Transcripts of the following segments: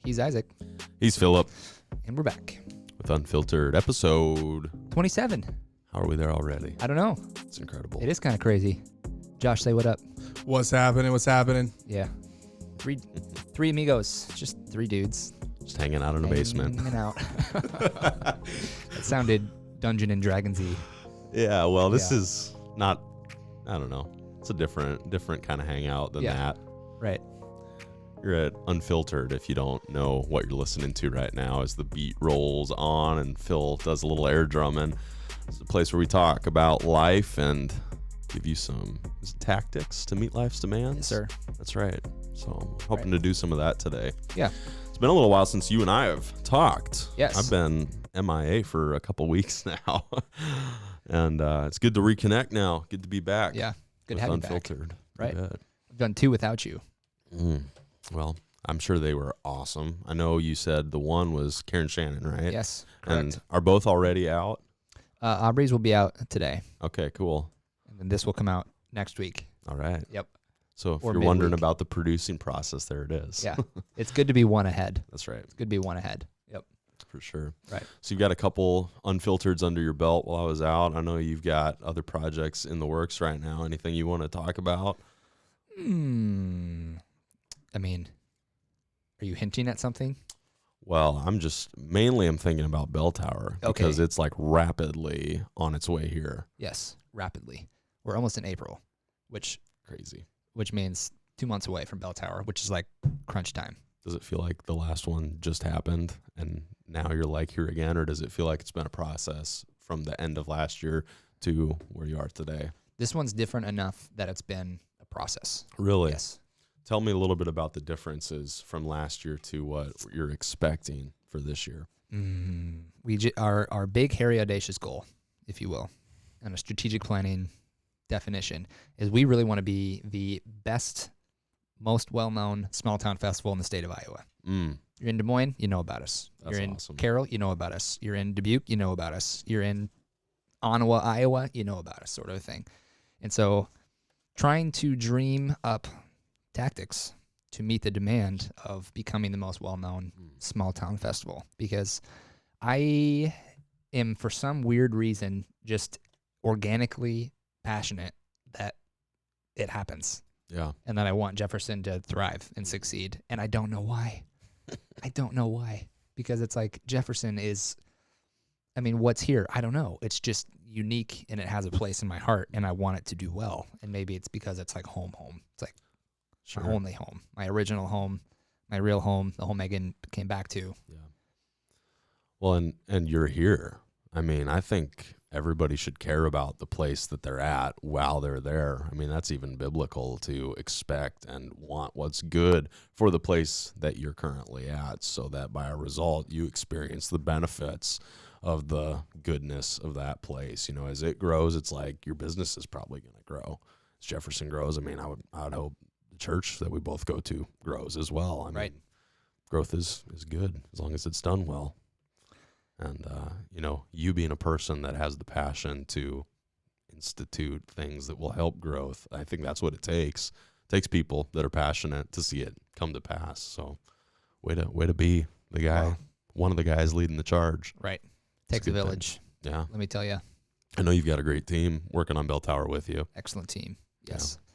He's Isaac. He's Philip. And we're back. With Unfiltered, episode 27. How are we there already? I don't know. It's incredible. It is kind of crazy. Josh, say what up. What's happening? Yeah. Three amigos. Just three dudes. Just hanging out in a basement. Hanging out. That sounded Dungeon and Dragons-y. Yeah, well, this is not, I don't know. It's a different kind of hangout than that. Right. You're at Unfiltered if you don't know what you're listening to right now as the beat rolls on and Phil does a little air drumming. It's a place where we talk about life and give you some tactics to meet life's demands. Yes, sir. That's right. So I'm hoping to do some of that today. Yeah. It's been a little while since you and I have talked. Yes. I've been MIA for a couple weeks now. And it's good to reconnect now. Good to be back. Yeah. Good to have Unfiltered. you back. Right. Good. I've done two without you. Well, I'm sure they were awesome. I know you said the one was Karen Shannon, right? Yes. Correct. And are both already out? Aubrey's will be out today. Okay, cool. And then this will come out next week. All right. Yep. So if Or you're wondering midweek. about the producing process, there it is. Yeah. It's good to be one ahead. That's right. It's good to be one ahead. Yep. For sure. Right. So you've got a couple Unfiltereds under your belt while I was out. I know you've got other projects in the works right now. Anything you want to talk about? I mean, are you hinting at something? Well, I'm thinking about Bell Tower because it's like rapidly on its way here. Yes, rapidly. We're almost in April, which Crazy. means 2 months away from Bell Tower, which is like crunch time. Does it feel like the last one just happened and now you're like here again, or does it feel like it's been a process from the end of last year to where you are today? This one's different enough that it's been a process. Really? Yes. Tell me a little bit about the differences from last year to what you're expecting for this year. Our big, hairy, audacious goal, if you will, and a strategic planning definition is we really want to be the best, most well-known small-town festival in the state of Iowa. You're in Des Moines, you know about us. That's You're in awesome. Carroll, you know about us. You're in Dubuque, you know about us. You're in Ottawa, Iowa, you know about us, sort of a thing. And so trying to dream up tactics to meet the demand of becoming the most well-known small-town festival, because I am, for some weird reason, just organically passionate that it happens. Yeah. And that I want Jefferson to thrive and succeed. And I don't know why. I don't know why. Because it's like Jefferson is, what's here? I don't know. It's just unique and it has a place in my heart and I want it to do well. And maybe it's because it's like home. It's like my only home, my original home, my real home, the home Megan came back to. Yeah. Well, and you're here. I think everybody should care about the place that they're at while they're there. That's even biblical to expect and want what's good for the place that you're currently at so that by a result you experience the benefits of the goodness of that place. As it grows, it's like your business is probably going to grow. As Jefferson grows, I would hope the church that we both go to grows as well. Right. Growth is good as long as it's done well. And, you being a person that has the passion to institute things that will help growth, I think that's what it takes. It takes people that are passionate to see it come to pass. So way to be the guy, one of the guys leading the charge. Right. Takes a village. Yeah. Let me tell you. I know you've got a great team working on Bell Tower with you. Excellent team. Yes. Yeah.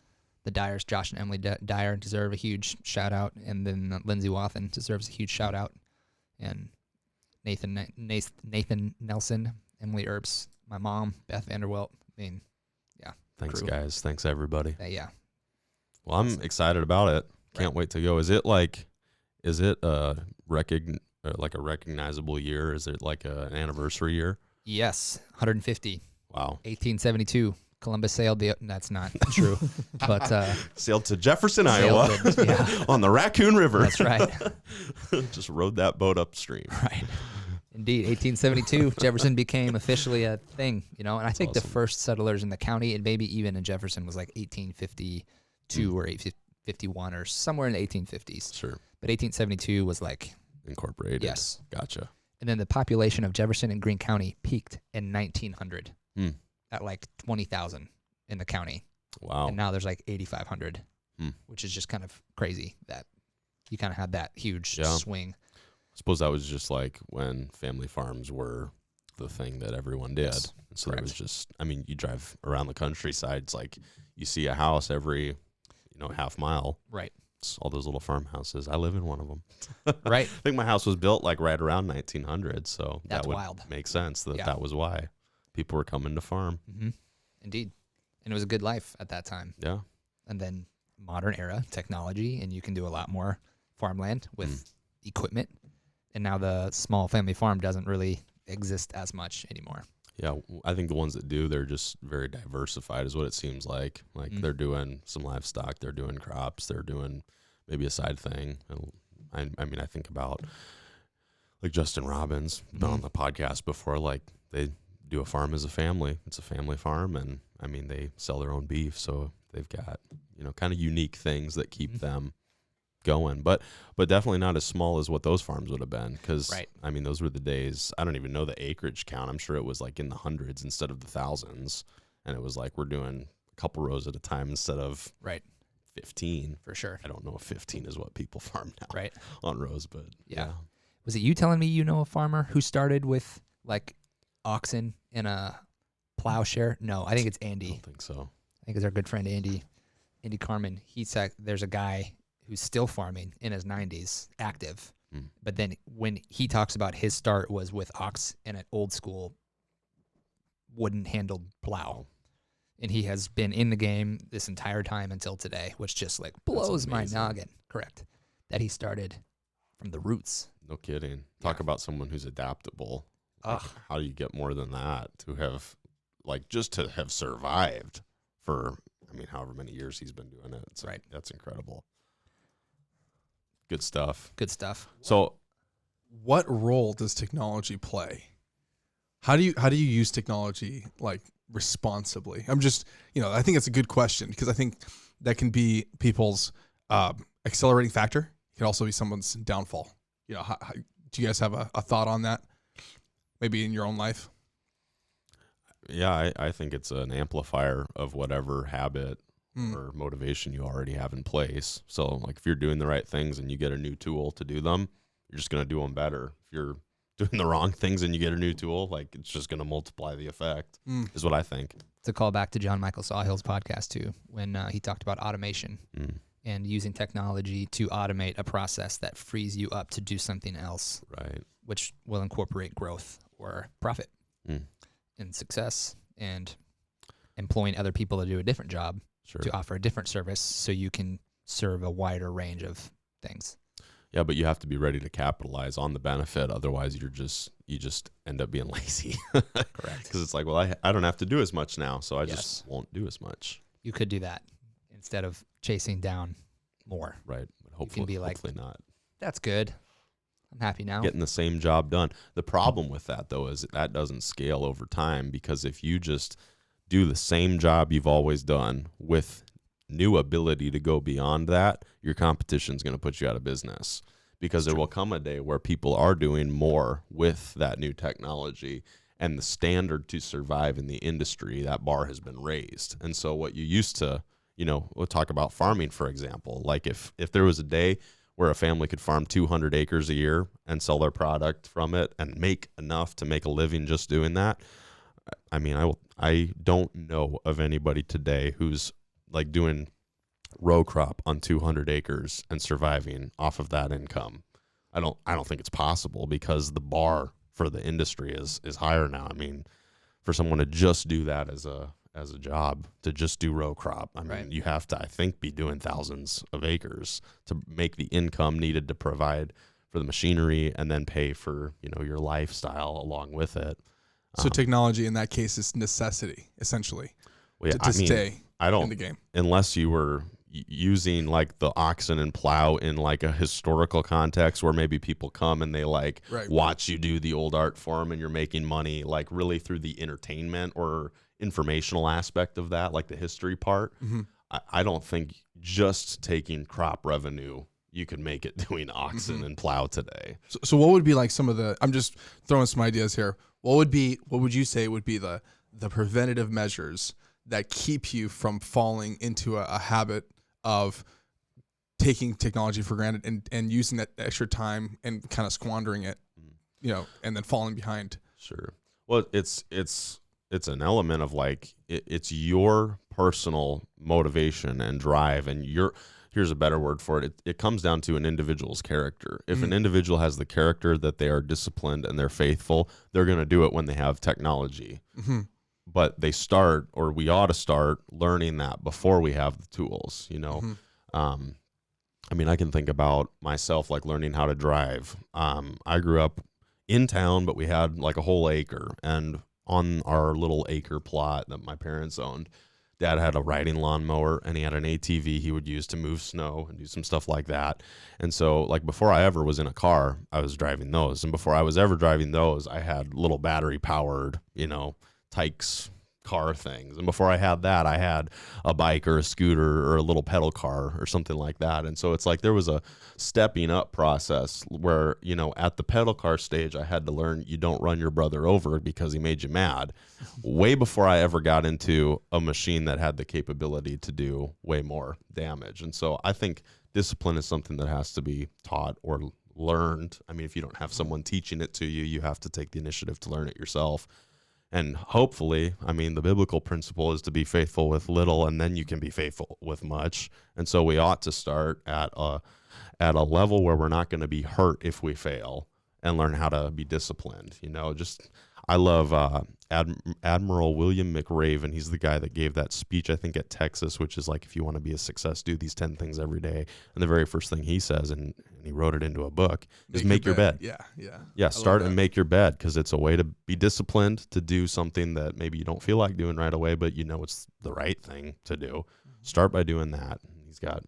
The Dyers, Josh and Emily Dyer, deserve a huge shout out. And then Lindsay Wathen deserves a huge shout out. And Nathan Nelson, Emily Earps, my mom, Beth Vanderwelt. Thanks, crew. guys. Thanks, everybody. Yeah. Well, I'm excited about it. Can't wait to go. Is it a recognizable year? Is it like an anniversary year? Yes, 150. Wow. 1872. Columbus sailed that's not true, but sailed to Jefferson, Iowa, on the Raccoon River. That's right. Just rode that boat upstream. Right. Indeed, 1872, Jefferson became officially a thing, and I think awesome. The first settlers in the county, and maybe even in Jefferson, was like 1852 or 1851 or somewhere in the 1850s. Sure. But 1872 was like incorporated. Yes. Gotcha. And then the population of Jefferson and Greene County peaked in 1900 at like 20,000 in the county. Wow. And now there's like 8,500, which is just kind of crazy that you kind of had that huge Yeah. swing. I suppose that was just like when family farms were the thing that everyone did. Yes, And so there was correct. just, I mean, you drive around the countryside, it's like you see a house every, half mile. Right. It's all those little farmhouses. I live in one of them. Right. I think my house was built like right around 1900, so That's that would wild. make sense that Yeah. that was why people were coming to farm. Mm-hmm. Indeed. And it was a good life at that time. Yeah. And then modern era technology, and you can do a lot more farmland with equipment. And now the small family farm doesn't really exist as much anymore. Yeah, I think the ones that do, they're just very diversified is what it seems like. Like they're doing some livestock, they're doing crops, they're doing maybe a side thing. And I mean, I think about like Justin Robbins, been on the podcast before, like they do a farm as a family. It's a family farm, and I mean, they sell their own beef, so they've got, kind of unique things that keep them going, but definitely not as small as what those farms would have been, because Right. I mean, those were the days. I don't even know the acreage count. I'm sure it was like in the hundreds instead of the thousands, and it was like we're doing a couple rows at a time instead of Right. 15. For sure. I don't know if 15 is what people farm now Right. on rows, but Yeah. Was it you telling me a farmer who started with like oxen and a plowshare? No, I think it's I Andy. don't think so. I think it's our good friend Andy Carmen. He said there's a guy who's still farming in his 90s, active. But then when he talks about his start was with ox and an old school wooden handled plow. And he has been in the game this entire time until today, which just like blows my amazing. noggin. Correct. That he started from the roots. No kidding. Talk about someone who's adaptable. Like, how do you get more than that to have, like, just to have survived for, I mean, however many years he's been doing it. It's Right. That's incredible. Good stuff. Good stuff. So, What role does technology play? How do you use technology like responsibly? I'm just, I think it's a good question, because I think that can be people's accelerating factor. It can also be someone's downfall. How, do you guys have a thought on that? Maybe in your own life? yeah, I think it's an amplifier of whatever habit or motivation you already have in place. So, like, if you're doing the right things and you get a new tool to do them, you're just going to do them better. If you're doing the wrong things and you get a new tool, like, it's just going to multiply the effect, is what I think. To call back to John Michael Sawhill's podcast too, when he talked about automation and using technology to automate a process that frees you up to do something else, Right. which will incorporate growth or profit and success, and employing other people to do a different job Sure. to offer a different service so you can serve a wider range of things. Yeah, but you have to be ready to capitalize on the benefit. Otherwise, you just end up being lazy. Correct. Because it's like, well, I don't have to do as much now, so I Yes. just won't do as much. You could do that instead of chasing down more. Right. But hopefully, be like- hopefully not. That's good. I'm happy now. Getting the same job done. The problem with that, though, is that doesn't scale over time, because if you just do the same job you've always done with new ability to go beyond that, your competition's going to put you out of business, because there will come a day where people are doing more with that new technology, and the standard to survive in the industry, that bar has been raised. And so what you used to, we'll talk about farming, for example, like if there was a day where a family could farm 200 acres a year and sell their product from it and make enough to make a living just doing that, I mean, I don't know of anybody today who's like doing row crop on 200 acres and surviving off of that income. I don't think it's possible, because the bar for the industry is higher now. I mean, for someone to just do that as a job, to just do row crop, I mean, Right. you have to, I think, be doing thousands of acres to make the income needed to provide for the machinery and then pay for, your lifestyle along with it. So technology in that case is necessity, essentially, Well, yeah, to stay I in don't, the game. unless you were using like the oxen and plow in like a historical context where maybe people come and they like Right. watch you do the old art form and you're making money like really through the entertainment or informational aspect of that, like the history part. I don't think just taking crop revenue you could make it doing oxen and plow today. So what would be like some of the, I'm just throwing some ideas here. What would you say would be the preventative measures that keep you from falling into a habit of taking technology for granted and using that extra time and kind of squandering it, and then falling behind. Sure. Well, it's an element of like it's your personal motivation and drive, and here's a better word for it. It comes down to an individual's character. If an individual has the character that they are disciplined and they're faithful, they're going to do it when they have technology. Mm-hmm. But we ought to start learning that before we have the tools, I mean, I can think about myself, like learning how to drive. I grew up in town, but we had like a whole acre, and on our little acre plot that my parents owned, Dad had a riding lawnmower, and he had an ATV he would use to move snow and do some stuff like that. And so, like, before I ever was in a car, I was driving those. And before I was ever driving those, I had little battery-powered, Tykes car things. And before I had that, I had a bike or a scooter or a little pedal car or something like that. And so it's like there was a stepping up process where, at the pedal car stage, I had to learn you don't run your brother over because he made you mad, way before I ever got into a machine that had the capability to do way more damage. And so I think discipline is something that has to be taught or learned. I mean, if you don't have someone teaching it to you, you have to take the initiative to learn it yourself. And hopefully, I mean, the biblical principle is to be faithful with little, and then you can be faithful with much. And so we ought to start at a level where we're not going to be hurt if we fail, and learn how to be disciplined. I love Admiral William McRaven. He's the guy that gave that speech, I think, at Texas, which is like, if you want to be a success, do these 10 things every day. And the very first thing he says, and he wrote it into a book, is make your bed. Yeah, start and make your bed, because it's a way to be disciplined, to do something that maybe you don't feel like doing right away, but it's the right thing to do. Start by doing that. He's got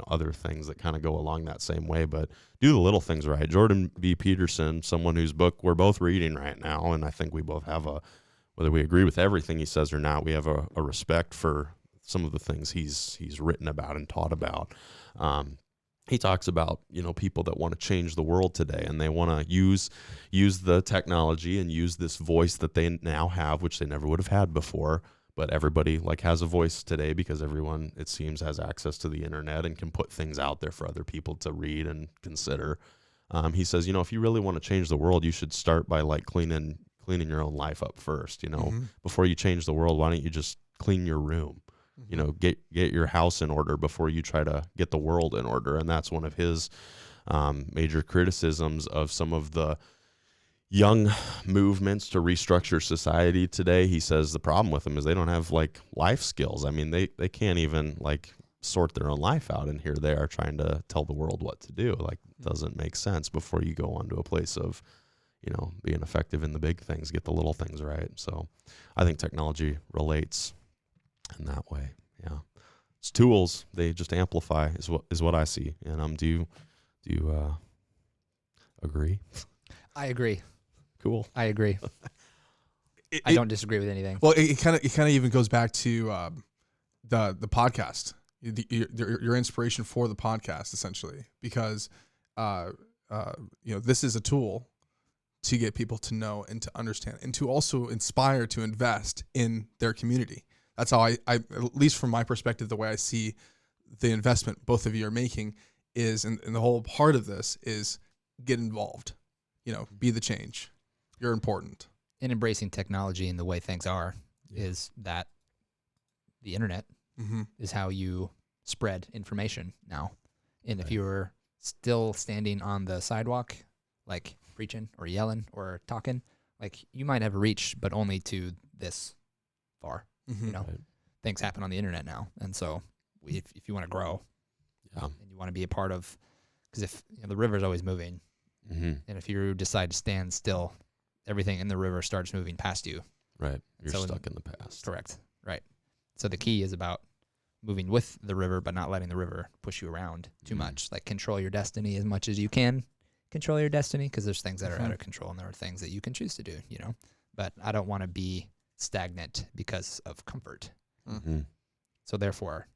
other things that kind of go along that same way, but do the little things right. Jordan B. Peterson, someone whose book we're both reading right now, and I think we both have whether we agree with everything he says or not, we have a respect for some of the things he's written about and taught about. He talks about, people that want to change the world today, and they want to use the technology and use this voice that they now have, which they never would have had before. But everybody has a voice today because everyone, it seems, has access to the internet and can put things out there for other people to read and consider. He says, if you really want to change the world, you should start by cleaning your own life up first. Before you change the world, why don't you just clean your room? Get your house in order before you try to get the world in order. And that's one of his major criticisms of some of the young movements to restructure society today. He says the problem with them is they don't have life skills. I mean, they can't even sort their own life out, and here they are trying to tell the world what to do. It doesn't make sense before you go on to a place of being effective in the big things, get the little things right. So I think technology relates in that way. Yeah, it's tools, they just amplify is what I see. And do you agree? I agree. Cool. I agree. I don't disagree with anything. Well, it kind of even goes back to the podcast, your inspiration for the podcast, essentially, because this is a tool to get people to know and to understand, and to also inspire to invest in their community. That's how I at least from my perspective, the way I see the investment both of you are making is, and the whole part of this is, get involved. Be the change. You're important. And embracing technology and the way things are is that the internet is how you spread information now. And if you're still standing on the sidewalk, preaching or yelling or talking, you might have a reach, but only to this far. Things happen on the internet now. And so if you want to grow and you want to be a part of, because if the river's always moving, and if you decide to stand still, everything in the river starts moving past you. Right. You're stuck in the past. Correct. Right. So the key is about moving with the river, but not letting the river push you around too much. Control your destiny as much as you can. Control your destiny, because there's things that are out of control, and there are things that you can choose to do, But I don't want to be stagnant because of comfort. So therefore,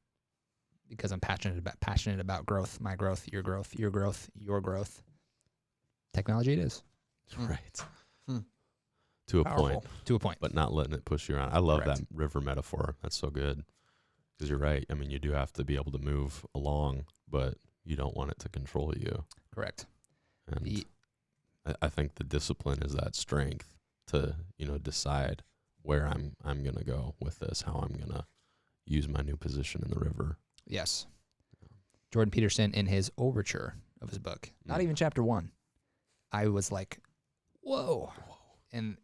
because I'm passionate about growth, my growth, your growth, your growth, your growth, technology it is. Right. To a point. To a point. But not letting it push you around. I love that river metaphor. That's so good. Because you're right. I mean, you do have to be able to move along, but you don't want it to control you. Correct. And The- I think the discipline is that strength to, decide where I'm going to go with this, how I'm going to use my new position in the river. Yes. Jordan Peterson, in his overture of his book, not even chapter 1, I was like, whoa. And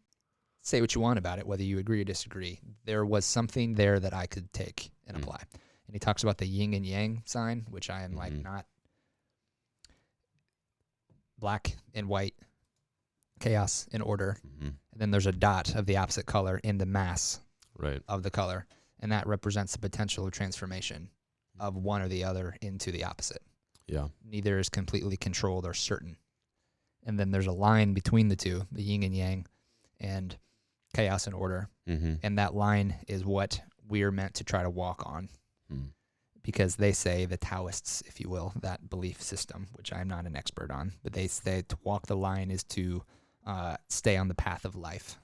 say what you want about it, whether you agree or disagree. There was something there that I could take and apply. And he talks about the yin and yang sign, which I am like not black and white, chaos and order. And then there's a dot of the opposite color in the mass of the color. And that represents the potential of transformation of one or the other into the opposite. Yeah. Neither is completely controlled or certain. And then there's a line between the two, the yin and yang, and chaos and order. And that line is what we're meant to try to walk on. Because they say, the Taoists, if you will, that belief system, which I'm not an expert on, but they say to walk the line is to stay on the path of life,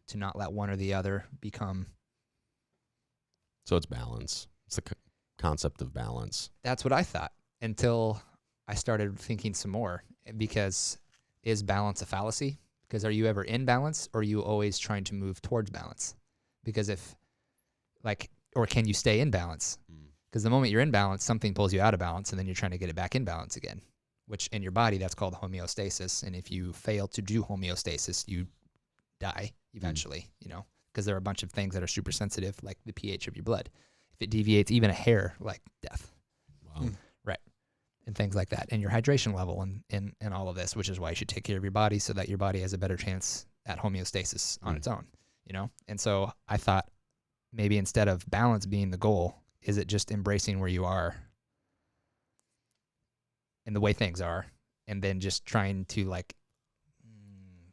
to not let one or the other become. So it's balance. It's the concept of balance. That's what I thought until I started thinking some more, because is balance a fallacy? Because are you ever in balance, or are you always trying to move towards balance? Because or can you stay in balance? Because the moment you're in balance, something pulls you out of balance, and then you're trying to get it back in balance again, which in your body, that's called homeostasis. And if you fail to do homeostasis, you die eventually, because there are a bunch of things that are super sensitive, like the pH of your blood. If it deviates even a hair, like death. Wow. Right. And things like that. And your hydration level and all of this, which is why you should take care of your body so that your body has a better chance at homeostasis on its own, And so I thought maybe instead of balance being the goal, is it just embracing where you are and the way things are, and then just trying to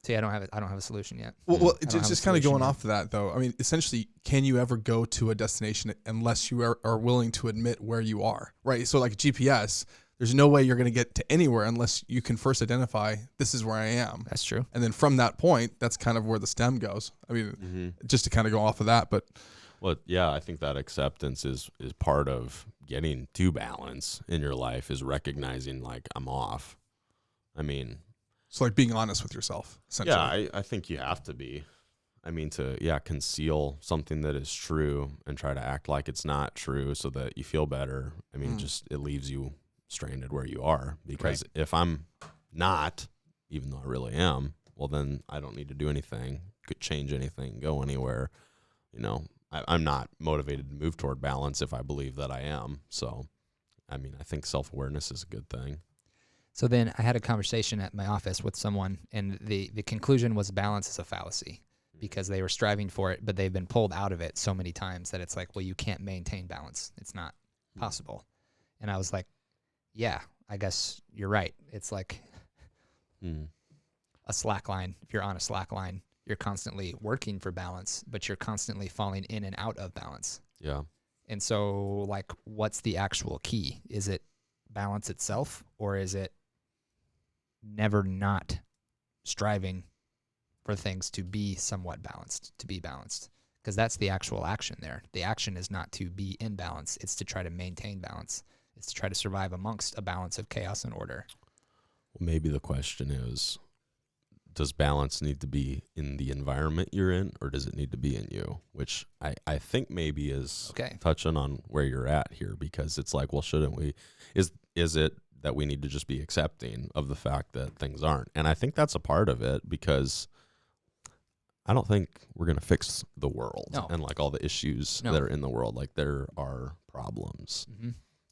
see, I don't have a solution yet. Well, just kind of going off of that, though. I mean, essentially, can you ever go to a destination unless you are willing to admit where you are, right? So like GPS, there's no way you're going to get to anywhere unless you can first identify, this is where I am. That's true. And then from that point, that's kind of where the stem goes. I mean, just to kind of go off of that, but... Well, yeah, I think that acceptance is part of getting to balance in your life, is recognizing, I'm off. I mean... So being honest with yourself, essentially. Yeah, I think you have to be. I mean, to conceal something that is true and try to act like it's not true so that you feel better. I mean, it leaves you stranded where you are. Because if I'm not, even though I really am, well, then I don't need to do anything, could change anything, go anywhere. I'm not motivated to move toward balance if I believe that I am. So, I mean, I think self-awareness is a good thing. So then I had a conversation at my office with someone, and the conclusion was balance is a fallacy, because they were striving for it, but they've been pulled out of it so many times that it's like, well, you can't maintain balance. It's not possible. And I was like, yeah, I guess you're right. It's like a slack line. If you're on a slack line, you're constantly working for balance, but you're constantly falling in and out of balance. Yeah. And so, what's the actual key? Is it balance itself, or is it never not striving for things to be somewhat balanced, to be balanced? Because that's the actual action there. The action is not to be in balance. It's to try to maintain balance. It's to try to survive amongst a balance of chaos and order. Well, maybe the question is, does balance need to be in the environment you're in, or does it need to be in you? Which I think maybe is touching on where you're at here, because it's like, well, shouldn't we? Is it that we need to just be accepting of the fact that things aren't? And I think that's a part of it, because I don't think we're going to fix the world and all the issues that are in the world. There are problems.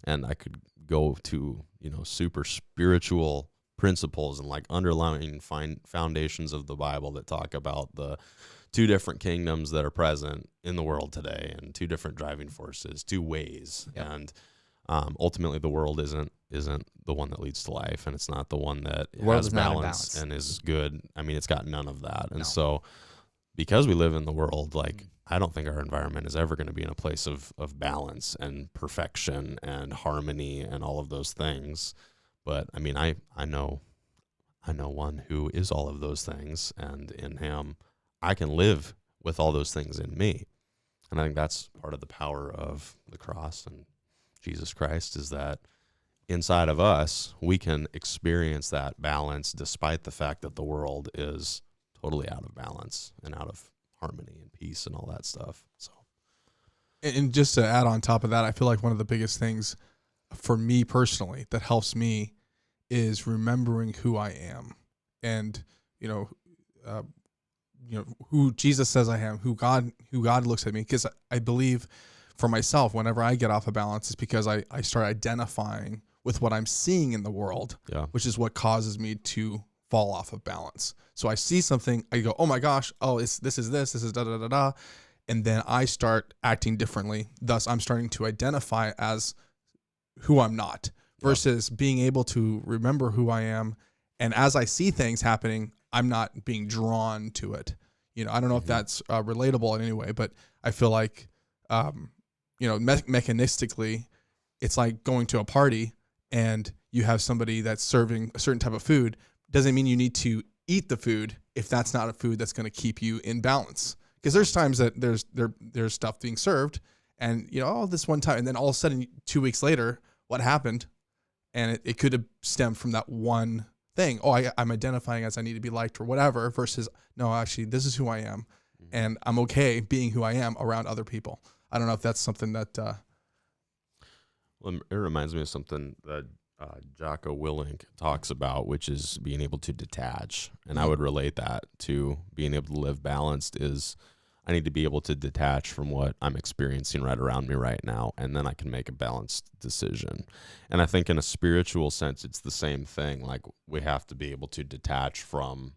And I could go to, super spiritual principles and underlying foundations of the Bible that talk about the two different kingdoms that are present in the world today, and two different driving forces, two ways. Yep. And ultimately the world isn't the one that leads to life, and it's not the one that has balance and is good. I mean, it's got none of that. And so because we live in the world, I don't think our environment is ever going to be in a place of balance and perfection and harmony and all of those things. But I mean, I know one who is all of those things, and in him, I can live with all those things in me. And I think that's part of the power of the cross and Jesus Christ, is that inside of us, we can experience that balance despite the fact that the world is totally out of balance and out of harmony and peace and all that stuff. So, And just to add on top of that, I feel like one of the biggest things for me personally that helps me is remembering who I am, and who Jesus says I am, who God looks at me. Because I believe for myself, whenever I get off of balance, it's because I start identifying with what I'm seeing in the world, which is what causes me to fall off of balance. So I see something, I go, oh my gosh, this is da da da da, and then I start acting differently. Thus, I'm starting to identify as who I'm not, versus being able to remember who I am. And as I see things happening, I'm not being drawn to it. I don't know if that's relatable in any way, but I feel like, mechanistically, it's like going to a party and you have somebody that's serving a certain type of food. Doesn't mean you need to eat the food if that's not a food that's going to keep you in balance. Because there's times that there's stuff being served, and this one time, and then all of a sudden 2 weeks later, what happened? And it could have stemmed from that one thing. I'm identifying as I need to be liked or whatever, versus no, actually this is who I am, and I'm okay being who I am around other people. I don't know if that's something that. Well, it reminds me of something that Jocko Willink talks about, which is being able to detach. And I would relate that to being able to live balanced is I need to be able to detach from what I'm experiencing right around me right now, and then I can make a balanced decision. And I think in a spiritual sense, it's the same thing. Like, we have to be able to detach from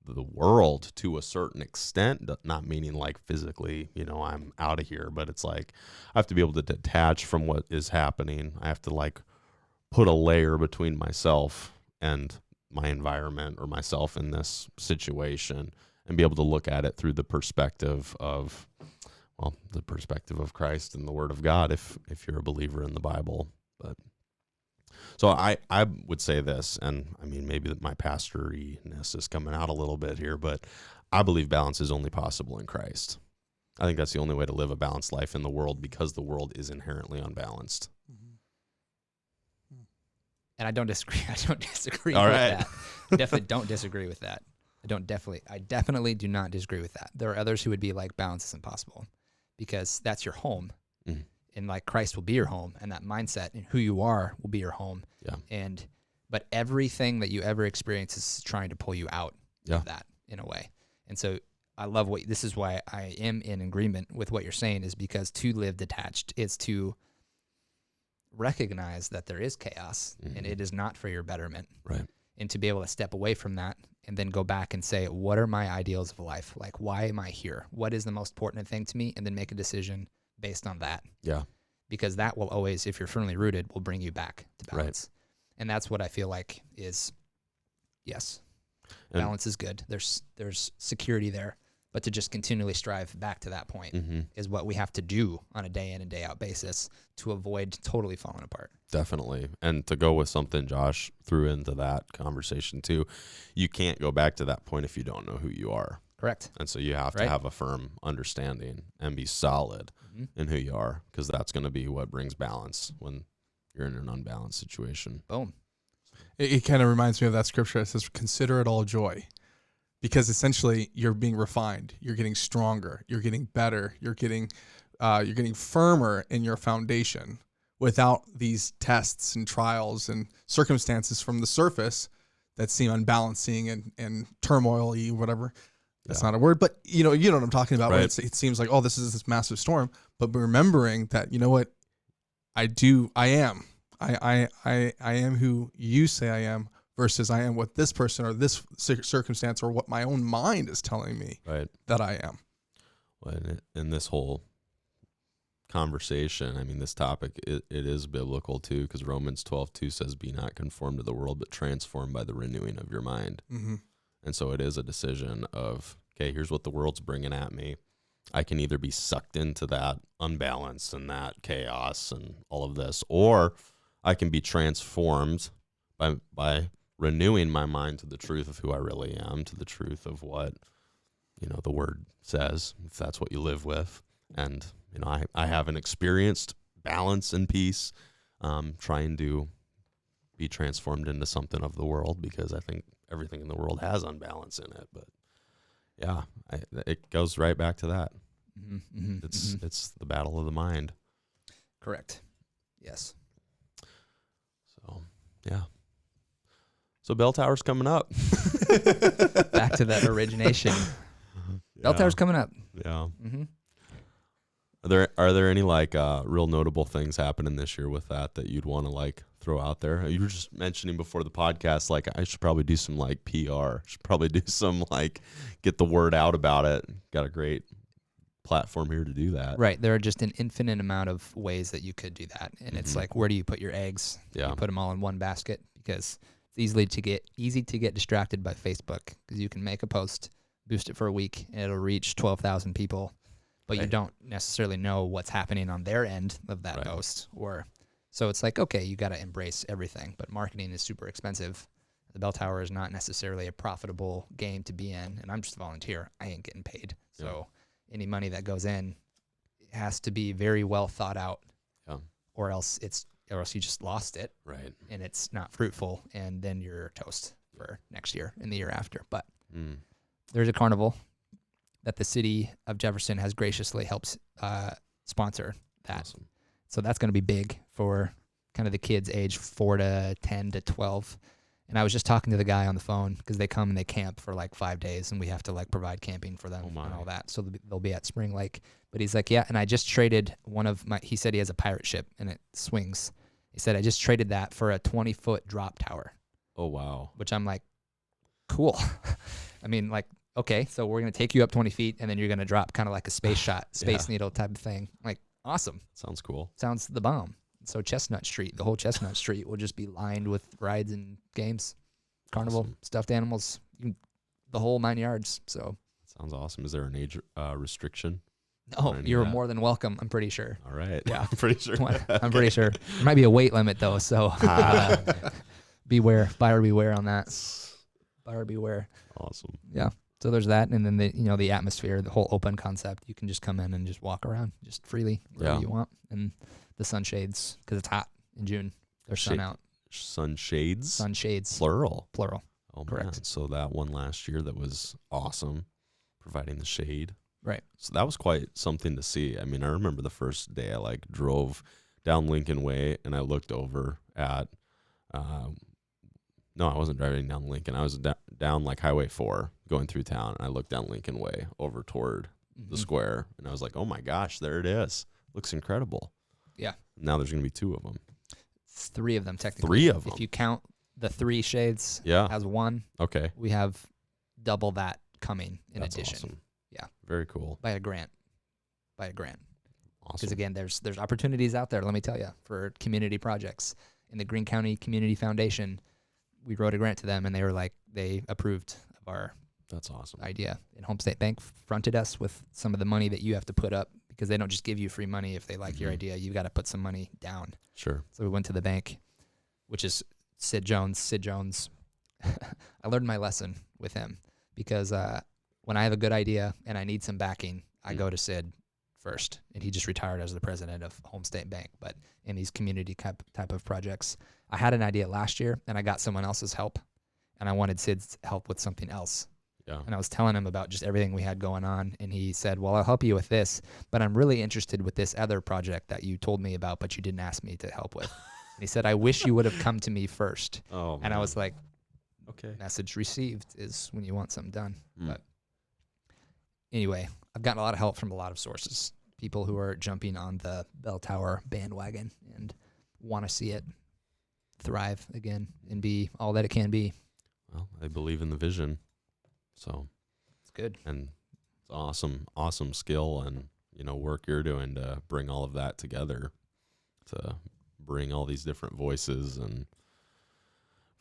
the world to a certain extent, not meaning like physically, I'm out of here, but it's like I have to be able to detach from what is happening. I have to like put a layer between myself and my environment or myself in this situation, and be able to look at it through the perspective of, the perspective of Christ and the Word of God, if you're a believer in the Bible. But so I would say this, and I mean, maybe my pastoriness is coming out a little bit here, but I believe balance is only possible in Christ. I think that's the only way to live a balanced life in the world, because the world is inherently unbalanced. And I don't disagree. I don't disagree All with right. that. I definitely don't disagree with that. I definitely do not disagree with that. There are others who would be like, balance is impossible, because that's your home. Mm. And like Christ will be your home, and that mindset and who you are will be your home. Yeah. But everything that you ever experience is trying to pull you out of that in a way. And so I love this is why I am in agreement with what you're saying, is because to live detached is to recognize that there is chaos and it is not for your betterment. Right. And to be able to step away from that and then go back and say, what are my ideals of life? Like, why am I here? What is the most important thing to me? And then make a decision based on that. Yeah. Because that will always, if you're firmly rooted, will bring you back to balance. Right. And that's what I feel like is, yes, balance is good. There's security there. But to just continually strive back to that point is what we have to do on a day in and day out basis to avoid totally falling apart. Definitely. And to go with something Josh threw into that conversation too, you can't go back to that point if you don't know who you are. Correct. And so you have to have a firm understanding and be solid in who you are, because that's going to be what brings balance when you're in an unbalanced situation. Boom. It kind of reminds me of that scripture that says, consider it all joy. Because essentially you're being refined, you're getting stronger, you're getting better, you're getting firmer in your foundation without these tests and trials and circumstances from the surface that seem unbalancing and turmoil-y, whatever. That's not a word, but you know what I'm talking about. Right. It seems like, this is this massive storm, but remembering that, you know what, I am who you say I am, versus I am what this person or this circumstance or what my own mind is telling me that I am. Well, in this whole conversation, I mean, this topic, it is biblical too, because Romans 12:2 says, be not conformed to the world, but transformed by the renewing of your mind. Mm-hmm. And so it is a decision of, okay, here's what the world's bringing at me. I can either be sucked into that unbalance and that chaos and all of this, or I can be transformed by renewing my mind to the truth of who I really am, to the truth of what, the word says, if that's what you live with. And, I haven't experienced balance and peace, trying to be transformed into something of the world, because I think everything in the world has unbalance in it. But yeah, it goes right back to that. It's the battle of the mind. Correct. Yes. So yeah. So bell tower's coming up. Back to that origination. Bell tower's coming up. Yeah. Are there any like real notable things happening this year with that you'd want to like throw out there? You were just mentioning before the podcast, like I should probably do some like PR. Should probably do some like get the word out about it. Got a great platform here to do that. Right. There are just an infinite amount of ways that you could do that, and it's like, where do you put your eggs? Yeah. You put them all in one basket, because it's easy to get distracted by Facebook, because you can make a post, boost it for a week, and it'll reach 12,000 people. But you don't necessarily know what's happening on their end of that post. So it's like, okay, you got to embrace everything. But marketing is super expensive. The bell tower is not necessarily a profitable game to be in. And I'm just a volunteer. I ain't getting paid. So any money that goes in has to be very well thought out. Yeah. Or else you just lost it. Right. And it's not fruitful. And then you're toast for next year and the year after. But there's a carnival that the city of Jefferson has graciously helped sponsor that. Awesome. So that's going to be big for kind of the kids age 4 to 10 to 12. And I was just talking to the guy on the phone, because they come and they camp for like 5 days, and we have to like provide camping for them and all that. So they'll be at Spring Lake. But he's like, yeah, and I just traded he said he has a pirate ship and it swings. He said, I just traded that for a 20-foot drop tower. Oh, wow. Which I'm like, cool. I mean, like, okay, so we're going to take you up 20 feet, and then you're going to drop kind of like a space needle type of thing. Like, awesome. Sounds cool. Sounds the bomb. So Chestnut Street, the whole Chestnut Street will just be lined with rides and games, carnival, stuffed animals, the whole 9 yards. So sounds awesome. Is there an age restriction? No, you're more than welcome, I'm pretty sure. All right. Yeah. I'm pretty sure. I'm pretty sure. There might be a weight limit, though, so beware. Buyer beware on that. Buyer beware. Awesome. Yeah. So there's that, and then the atmosphere, the whole open concept. You can just come in and just walk around just freely wherever you want, and the sunshades, because it's hot in June. There's sun out. Sunshades. Sunshades. Plural. Oh, correct. Man. So that one last year that was awesome, providing the shade. Right. So that was quite something to see. I mean, I remember the first day I like drove down Lincoln Way, and I looked over at. No, I wasn't driving down Lincoln. I was down like Highway 4 going through town, and I looked down Lincoln Way over toward the square, and I was like, oh my gosh, there it is. Looks incredible. Yeah. Now there's going to be 2 of them. 3 of them, technically. 3 of them. If you count the 3 shades as one, okay, we have double that coming in That's addition. Awesome. Yeah. Very cool. By a grant. Awesome. Because, again, there's opportunities out there, let me tell you, for community projects. In the Greene County Community Foundation, we wrote a grant to them, and they approved of our That's awesome idea. And Home State Bank fronted us with some of the money that you have to put up, because they don't just give you free money if they like your idea. You've got to put some money down. Sure. So we went to the bank, which is Sid Jones. I learned my lesson with him, because when I have a good idea and I need some backing, I go to Sid first. And he just retired as the president of Home State Bank. But in these community type of projects, I had an idea last year, and I got someone else's help, and I wanted Sid's help with something else. Yeah. And I was telling him about just everything we had going on, and he said, well, I'll help you with this, but I'm really interested with this other project that you told me about, but you didn't ask me to help with. And he said, I wish you would have come to me first. Oh, man. And I was like, okay. Message received is when you want something done. But anyway, I've gotten a lot of help from a lot of sources, people who are jumping on the bell tower bandwagon and want to see it thrive again and be all that it can be. Well, I believe in the vision. So it's good. And it's awesome skill and, work you're doing to bring all of that together, to bring all these different voices and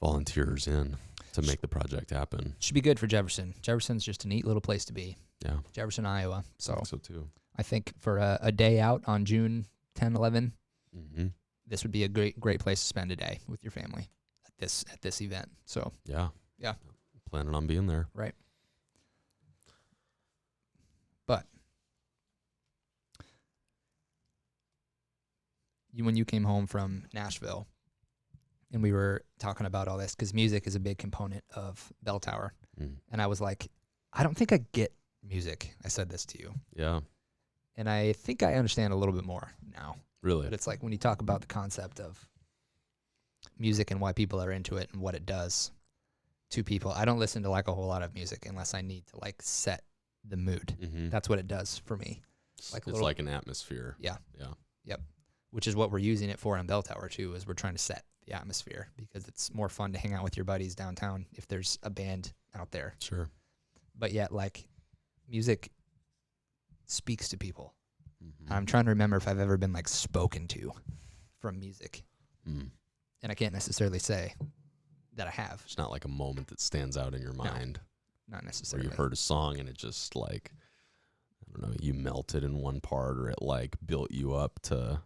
volunteers in to make the project happen. Should be good for Jefferson. Jefferson's just a neat little place to be. Yeah. Jefferson, Iowa. I think so too. I think for a day out on June 10, 11, this would be a great place to spend a day with your family at this event. So yeah. Yeah. Planning on being there. Right. But when you came home from Nashville, and we were talking about all this because music is a big component of Bell Tower. And I was like, I don't think I get music. I said this to you. Yeah. And I think I understand a little bit more now. Really? But it's like when you talk about the concept of music and why people are into it and what it does to people, I don't listen to like a whole lot of music unless I need to like set the mood. Mm-hmm. That's what it does for me. It's like an atmosphere. Yeah. Yeah. Yep. Which is what we're using it for on Bell Tower too, is we're trying to set the atmosphere because it's more fun to hang out with your buddies downtown if there's a band out there. Sure. But yet, like, music speaks to people. Mm-hmm. I'm trying to remember if I've ever been like spoken to from music. Mm. And I can't necessarily say that I have. It's not like a moment that stands out in your mind. Not Where necessarily. you heard a song and it just like, I don't know, you melted in one part, or it like built you up to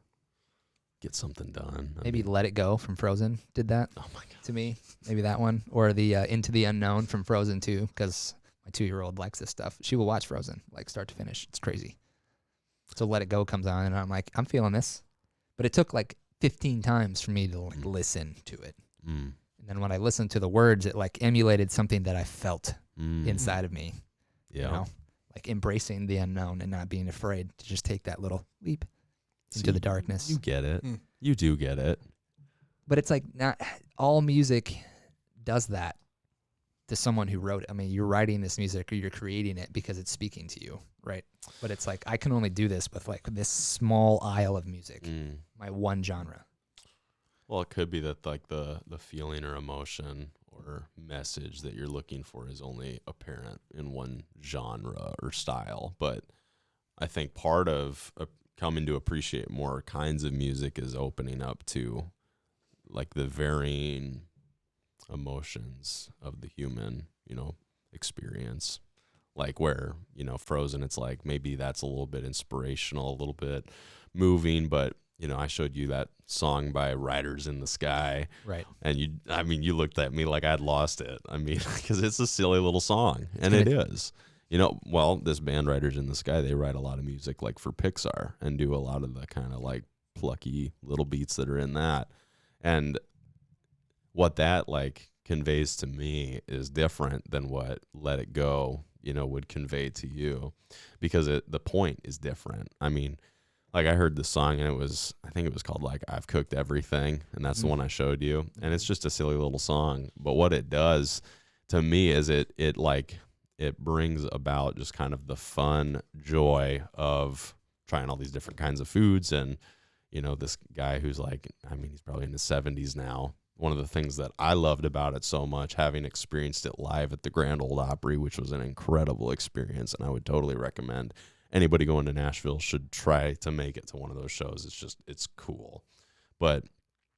get something done. Maybe Let It Go from Frozen did that Oh my God. to me. Maybe that one. Or the Into the Unknown from Frozen 2, because my 2-year-old likes this stuff. She will watch Frozen, like start to finish. It's crazy. So Let It Go comes on, and I'm like, I'm feeling this. But it took like 15 times for me to like listen to it. Mm. And then when I listened to the words, it like emulated something that I felt inside of me. Yeah. You know? Like embracing the unknown and not being afraid to just take that little leap into See, the darkness. You get it. Mm. You do get it. But it's like not all music does that to someone who wrote it. I mean, you're writing this music or you're creating it because it's speaking to you, right? But it's like I can only do this with like this small aisle of music, my one genre. Well, it could be that like the feeling or emotion or message that you're looking for is only apparent in one genre or style. But I think part of coming to appreciate more kinds of music is opening up to like the varying emotions of the human, experience. Like where, Frozen, it's like maybe that's a little bit inspirational, a little bit moving, but I showed you that song by Riders in the Sky. Right. And you looked at me like I'd lost it. I mean, because it's a silly little song, and it is. This band Riders in the Sky, they write a lot of music like for Pixar and do a lot of the kind of like plucky little beats that are in that. And what that like conveys to me is different than what Let It Go, would convey to you, because the point is different. I mean, like I heard the song and I think it was called like I've Cooked Everything, and that's the one I showed you. And it's just a silly little song, but what it does to me is it brings about just kind of the fun joy of trying all these different kinds of foods. And this guy who's like, I mean, he's probably in his 70s now. One of the things that I loved about it so much, having experienced it live at the Grand Ole Opry, which was an incredible experience, and I would totally recommend anybody going to Nashville should try to make it to one of those shows. It's cool. But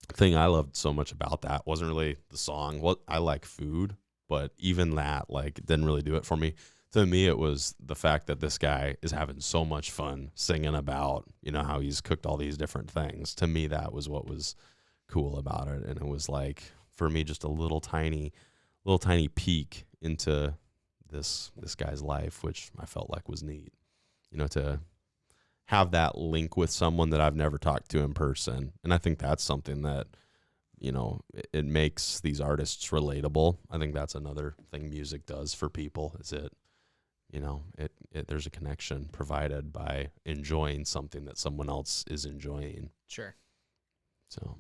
the thing I loved so much about that wasn't really the song. Well, I like food, but even that like didn't really do it for me. To me, it was the fact that this guy is having so much fun singing about, how he's cooked all these different things. To me, that was what was cool about it. And it was like, for me, just a little tiny peek into this guy's life, which I felt like was neat. To have that link with someone that I've never talked to in person. And I think that's something that, it makes these artists relatable. I think that's another thing music does for people, is there's a connection provided by enjoying something that someone else is enjoying. Sure. So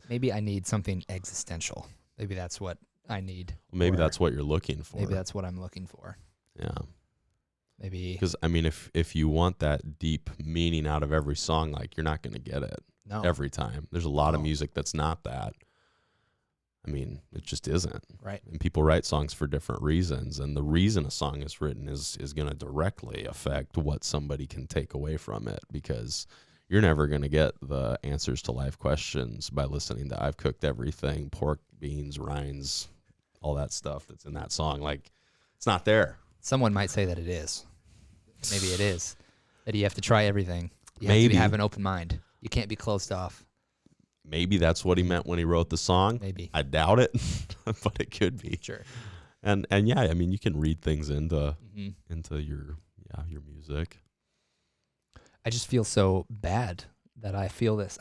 maybe I need something existential. Maybe that's what I need. Maybe or that's what you're looking for. Maybe that's what I'm looking for. Yeah. Maybe Because, I mean, if you want that deep meaning out of every song, like, you're not going to get it every time. There's a lot of music that's not that. I mean, it just isn't. Right. And people write songs for different reasons. And the reason a song is written is going to directly affect what somebody can take away from it, because you're never going to get the answers to life questions by listening to I've Cooked Everything, pork, beans, rinds, all that stuff that's in that song. Like, it's not there. Someone might say that it is. Maybe it is. That you have to try everything. You have to have an open mind. You can't be closed off. Maybe that's what he meant when he wrote the song. Maybe. I doubt it, but it could be. Sure. And yeah, I mean, you can read things into your music. I just feel so bad that I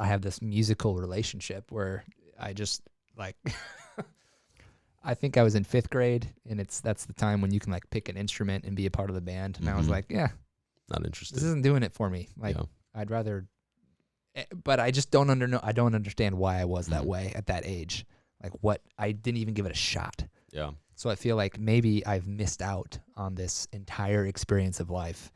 have this musical relationship where I just Like, I think I was in 5th grade, and that's the time when you can like pick an instrument and be a part of the band. And I was Mhm. like, yeah, Not interested. this isn't doing it for me. Like, Yeah. I'd rather, but I just don't I don't understand why I was that Mhm. way at that age. Like, what, I didn't even give it a shot. Yeah. So I feel like maybe I've missed out on this entire experience of life.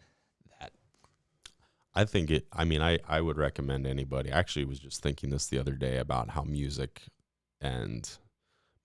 I think I would recommend anybody. I actually was just thinking this the other day about how music and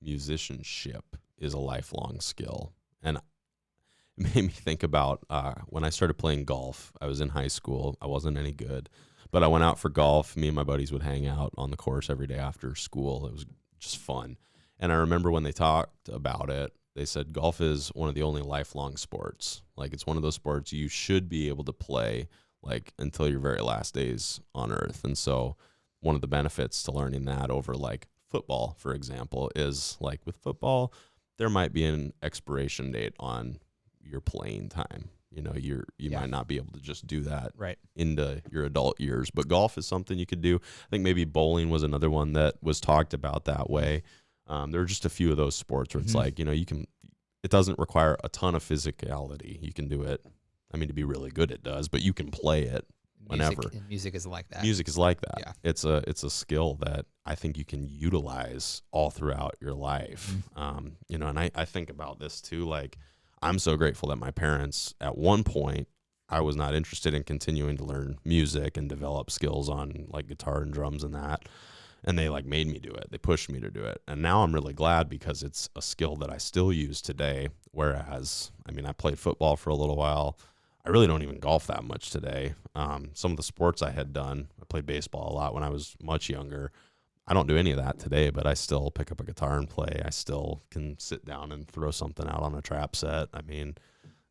musicianship is a lifelong skill. And it made me think about when I started playing golf. I was in high school. I wasn't any good, but I went out for golf. Me and my buddies would hang out on the course every day after school. It was just fun. And I remember when they talked about it, they said golf is one of the only lifelong sports. Like, it's one of those sports you should be able to play like until your very last days on earth. And so one of the benefits to learning that over like football, for example, is like with football, there might be an expiration date on your playing time. You know, you might not be able to just do that Right. into your adult years, but golf is something you could do. I think maybe bowling was another one that was talked about that way. There are just a few of those sports where it's like, you know, it doesn't require a ton of physicality. You can do it. I mean, to be really good, it does, but you can play it whenever. Music is like that. Music is like that. Yeah. It's a skill that I think you can utilize all throughout your life. You know, and I think about this too. Like, I'm so grateful that my parents, at one point, I was not interested in continuing to learn music and develop skills on like guitar and drums and that. And they like made me do it. They pushed me to do it. And now I'm really glad because it's a skill that I still use today. Whereas, I mean, I played football for a little while. I really don't even golf that much today. Some of the sports I had done, I played baseball a lot when I was much younger. I don't do any of that today, but I still pick up a guitar and play. I still can sit down and throw something out on a trap set. I mean,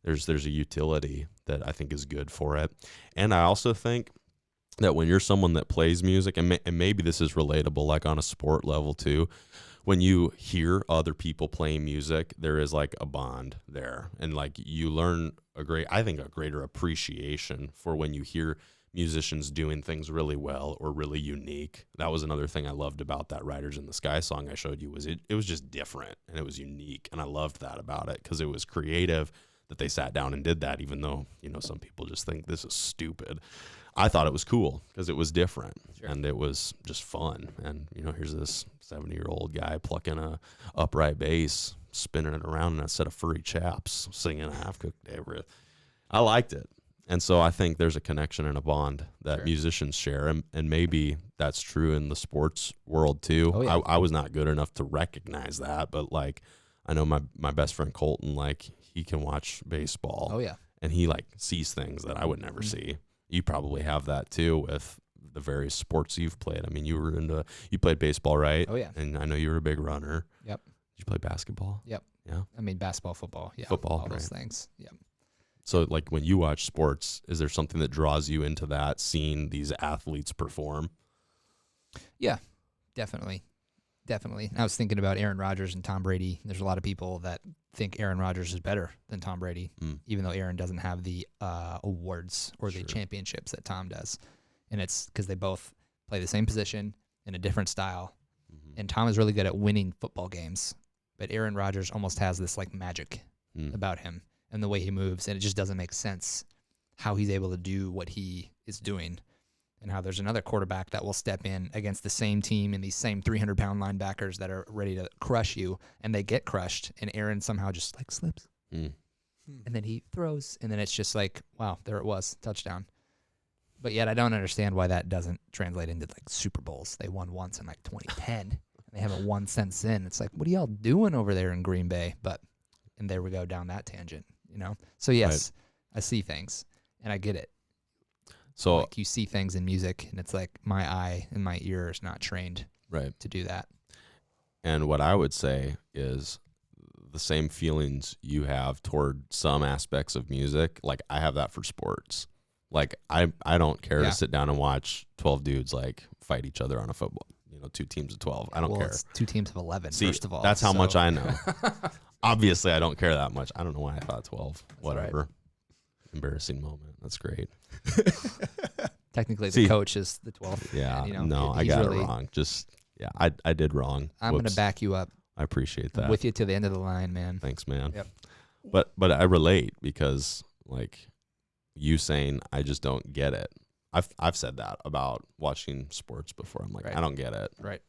there's a utility that I think is good for it. And I also think that when you're someone that plays music, and maybe this is relatable like on a sport level too, when you hear other people playing music, there is like a bond there. And like you learn a greater appreciation for when you hear musicians doing things really well or really unique. That was another thing I loved about that Riders in the Sky song I showed you, was it was just different and it was unique. And I loved that about it because it was creative that they sat down and did that, even though, you know, some people just think this is stupid. I thought it was cool because it was different. Sure. And it was just fun. And, you know, here's this 70-year-old guy plucking a upright bass, spinning it around in a set of furry chaps, singing a half-cooked Everett. I liked it. And so I think there's a connection and a bond that musicians share. And maybe that's true in the sports world too. Oh, yeah. I was not good enough to recognize that, but like, I know my best friend Colton, like he can watch baseball. Oh yeah. And he like sees things that I would never see. You probably have that too with the various sports you've played. I mean, you played baseball, right? Oh yeah. And I know you were a big runner. Yep. Did you play basketball? Yep. Yeah. I mean, basketball, football. Yeah. Football, all those right. things. Yep. So like when you watch sports, is there something that draws you into that, seeing these athletes perform? Yeah, definitely. Definitely. I was thinking about Aaron Rodgers and Tom Brady. There's a lot of people that think Aaron Rodgers is better than Tom Brady, even though Aaron doesn't have the awards or the championships that Tom does. And it's because they both play the same position in a different style. And Tom is really good at winning football games, but Aaron Rodgers almost has this like magic about him and the way he moves, and it just doesn't make sense how he's able to do what he is doing. And how there's another quarterback that will step in against the same team and these same 300-pound linebackers that are ready to crush you, and they get crushed, and Aaron somehow just like slips. And then he throws, and then it's just like, wow, there it was, touchdown. But yet I don't understand why that doesn't translate into like Super Bowls. They won once in like 2010, and they haven't won since then. It's like, what are y'all doing over there in Green Bay? And there we go down that tangent, you know? So yes, I see things, and I get it. So like you see things in music, and it's like my eye and my ear is not trained to do that. And what I would say is the same feelings you have toward some aspects of music, like I have that for sports. Like I don't care to sit down and watch 12 dudes like fight each other on a football, you know, 2 teams of 12. I don't care. It's 2 teams of 11, See, first of all. That's how much I know. Obviously, I don't care that much. I don't know why I thought 12. Whatever. Right. Embarrassing moment. That's great. Technically, the coach is the 12th. Yeah, and, you know, no, I got it wrong. Just Yeah, I did wrong. I'm going to back you up. I appreciate that. I'm with you to the end of the line, man. Thanks, man. Yep. But I relate because like you saying I just don't get it. I've said that about watching sports before. I'm like, Right. I don't get it. Right.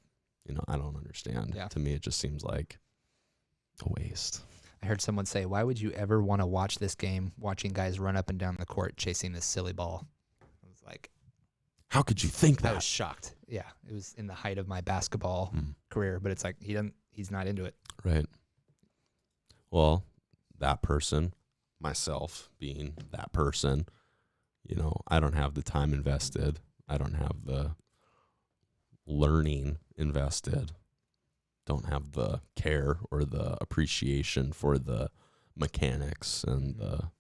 You know, I don't understand. Yeah. To me, it just seems like a waste. I heard someone say, why would you ever want to watch this game watching guys run up and down the court chasing this silly ball? I was like, How could you think I that? was shocked. Yeah. It was in the height of my basketball career, but it's like he's not into it. Right. Well, that person, myself being that person, you know, I don't have the time invested. I don't have the learning invested. Don't have the care or the appreciation for the mechanics and the,